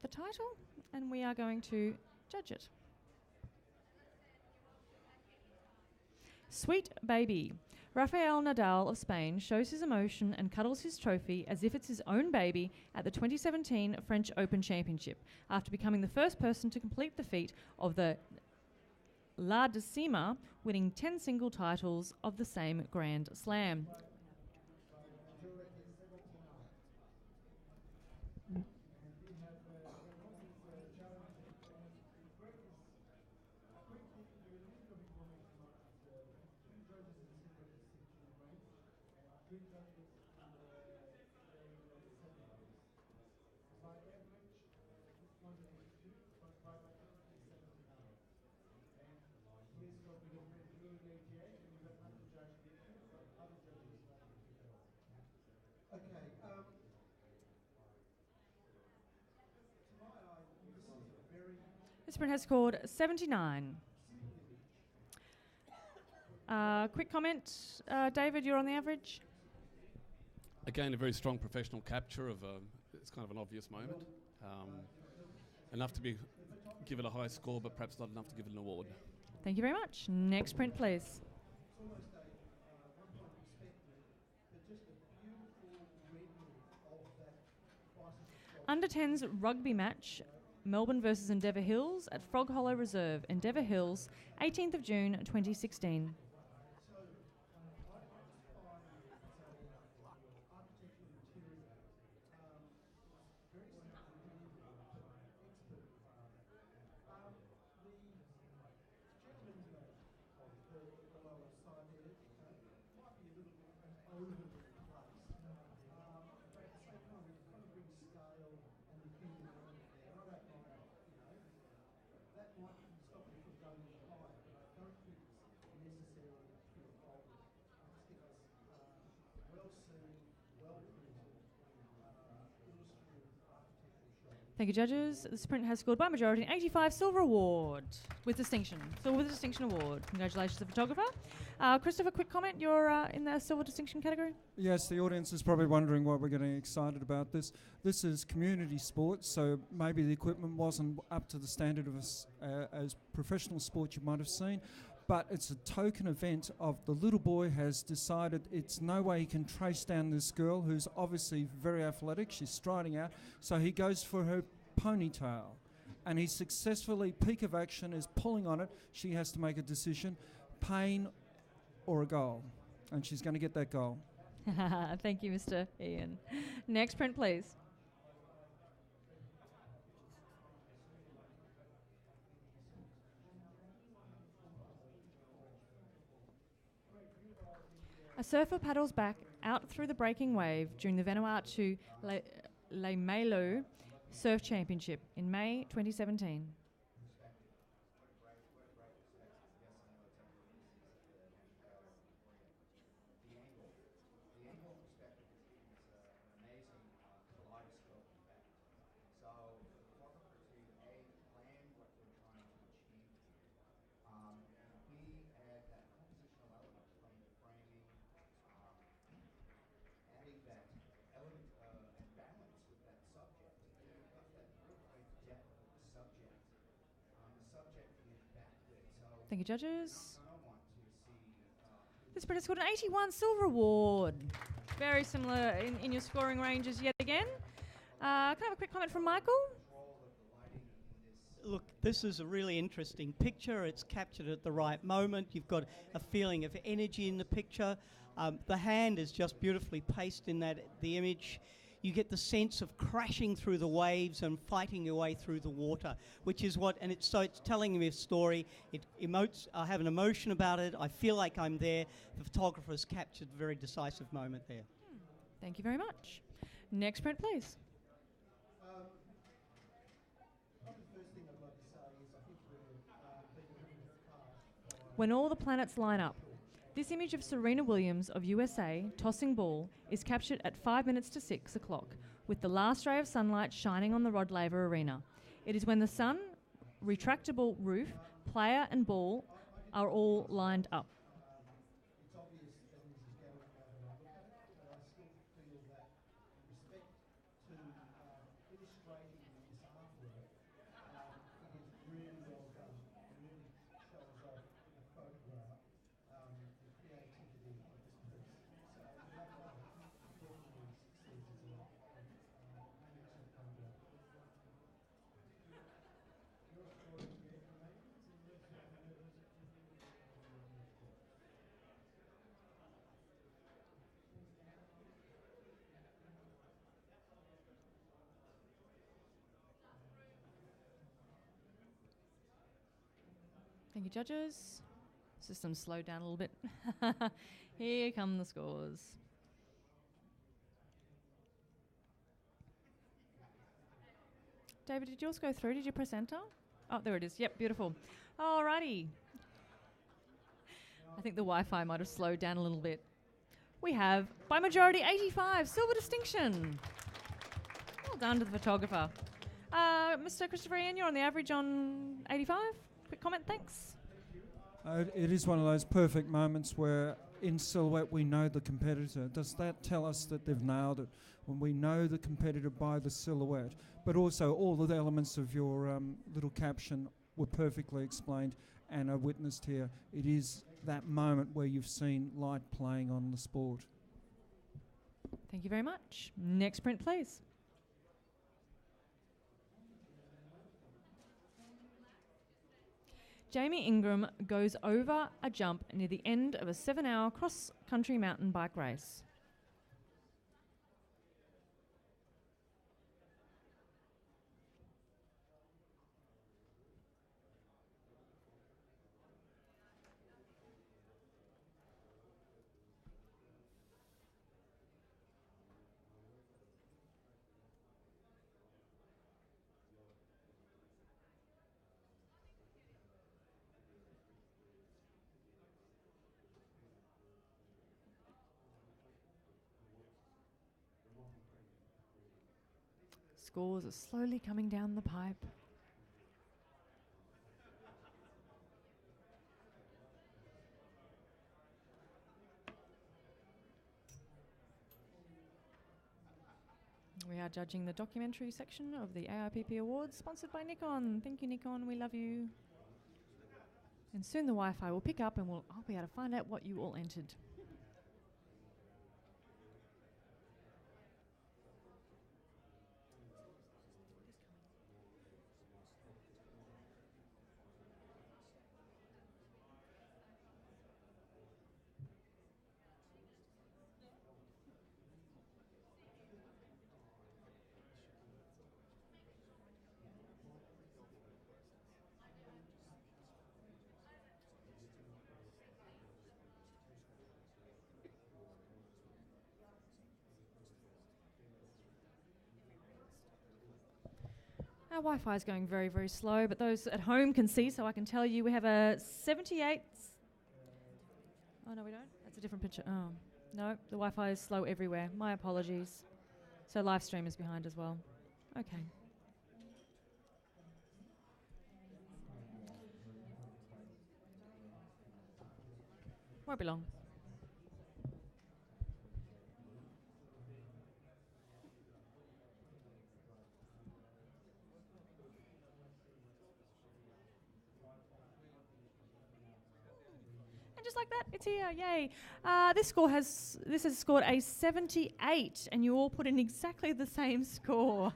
The title, and we are going to judge it. Sweet Baby. Rafael Nadal of Spain shows his emotion and cuddles his trophy as if it's his own baby at the 2017 French Open Championship, after becoming the first person to complete the feat of the La Decima, winning 10 single titles of the same Grand Slam. This print has scored 79. Quick comment, David, you're on the average? Again, a very strong professional capture of it's kind of an obvious moment. Enough to give it a high score, but perhaps not enough to give it an award. Thank you very much. Next print, please. It's almost a one-point perspective, but just a beautiful rendering of Under 10s rugby match, Melbourne versus Endeavour Hills at Frog Hollow Reserve, Endeavour Hills, 18th of June 2016. Thank you, judges. The sprint has scored by majority an 85 silver award with distinction. Silver with distinction award. Congratulations to the photographer. Christopher, quick comment. You're in the silver distinction category. Yes, the audience is probably wondering why we're getting excited about this. This is community sports, so maybe the equipment wasn't up to the standard of as professional sport you might have seen. But it's a token event of the little boy has decided it's no way he can trace down this girl who's obviously very athletic. She's striding out. So he goes for her ponytail. And he successfully, peak of action, is pulling on it. She has to make a decision, pain or a goal. And she's going to get that goal. Thank you, Mr. Ian. Next print, please. A surfer paddles back out through the breaking wave during the Vanuatu Le Melo Surf Championship in May 2017. Thank you, judges. This sprint has scored an 81 silver award. Very similar in your scoring ranges yet again. Can I have a quick comment from Michael? Look, this is a really interesting picture. It's captured at the right moment. You've got a feeling of energy in the picture. The hand is just beautifully placed in the image. You get the sense of crashing through the waves and fighting your way through the water, which is what, and it's telling me a story. It emotes. I have an emotion about it. I feel like I'm there. The photographer's captured a very decisive moment there. Thank you very much. Next print, please. When all the planets line up. This image of Serena Williams of USA tossing ball is captured at 5 minutes to 6 o'clock, with the last ray of sunlight shining on the Rod Laver Arena. It is when the sun, retractable roof, player and ball are all lined up. Thank you, judges. System slowed down a little bit. Here come the scores. David, did yours go through? Did you press enter? Oh, there it is. Yep, beautiful. Alrighty. I think the Wi-Fi might have slowed down a little bit. We have, by majority, 85, silver distinction. Well done to the photographer. Mr. Christopher Ian, you're on the average on 85. Quick comment, thanks. It is one of those perfect moments where in silhouette we know the competitor. Does that tell us that they've nailed it? When we know the competitor by the silhouette, but also all of the elements of your little caption were perfectly explained and are witnessed here. It is that moment where you've seen light playing on the sport. Thank you very much. Next print, please. Jamie Ingram goes over a jump near the end of a 7-hour cross-country mountain bike race. Scores are slowly coming down the pipe. We are judging the documentary section of the APPA Awards, sponsored by Nikon. Thank you, Nikon. We love you. And soon the Wi-Fi will pick up and I'll be able to find out what you all entered. Our Wi-Fi is going very, very slow, but those at home can see, so I can tell you we have a 78. Oh, no, we don't? That's a different picture. Oh, no, the Wi-Fi is slow everywhere. My apologies. So Livestream is behind as well. Okay. Won't be long. Just like that, it's here, yay. This has scored a 78, and you all put in exactly the same score.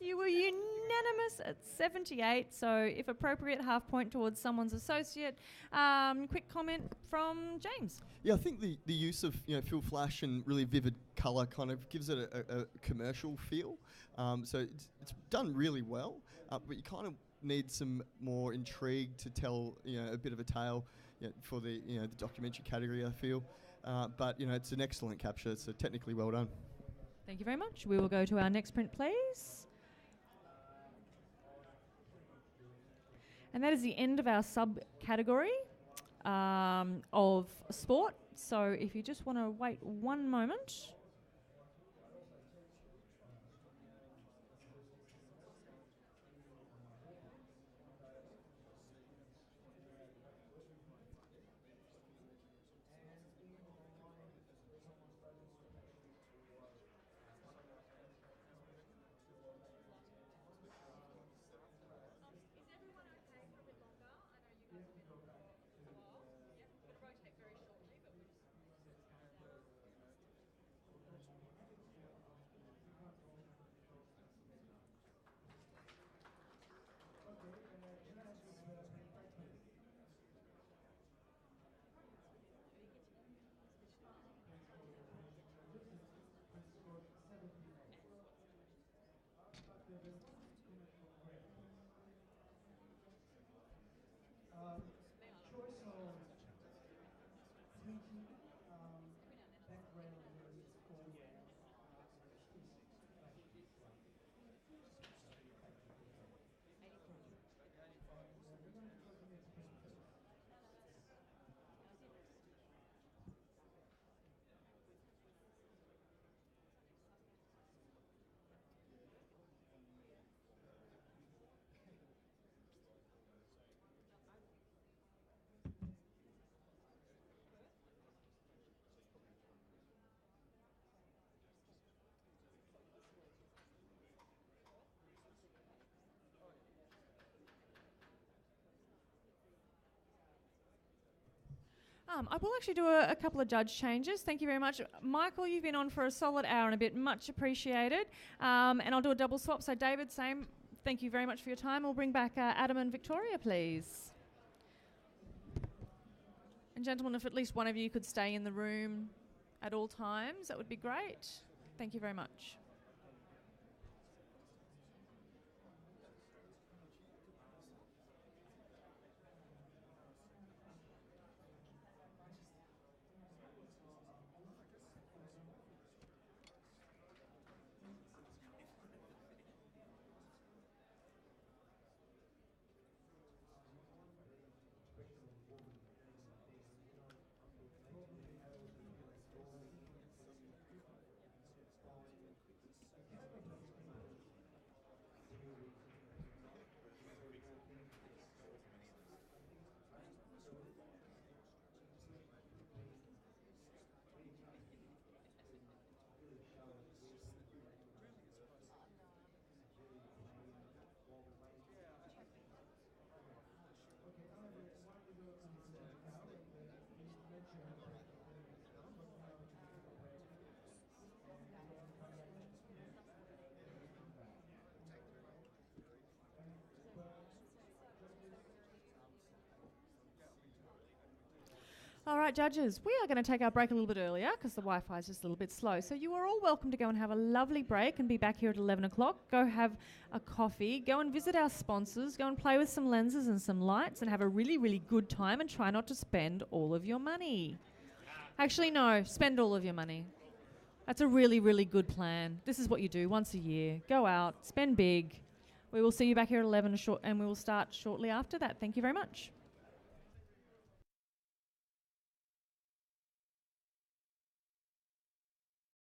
You were unanimous at 78, so if appropriate, half point towards someone's associate. Quick comment from James. Yeah, I think the use of fill flash and really vivid colour kind of gives it a commercial feel. So it's done really well, but you kind of need some more intrigue to tell a bit of a tale. For the the documentary category, I feel, but it's an excellent capture. So technically well done. Thank you very much. We will go to our next print, please. And that is the end of our subcategory of sport. So if you just want to wait one moment. I will actually do a couple of judge changes. Thank you very much. Michael, you've been on for a solid hour and a bit. Much appreciated. And I'll do a double swap. So David, same. Thank you very much for your time. We'll bring back Adam and Victoria, please. And gentlemen, if at least one of you could stay in the room at all times, that would be great. Thank you very much. All right, judges, we are going to take our break a little bit earlier because the Wi-Fi is just a little bit slow. So you are all welcome to go and have a lovely break and be back here at 11 o'clock. Go have a coffee, go and visit our sponsors, go and play with some lenses and some lights and have a really, really good time and try not to spend all of your money. Actually, no, spend all of your money. That's a really, really good plan. This is what you do once a year. Go out, spend big. We will see you back here at 11 and we will start shortly after that. Thank you very much.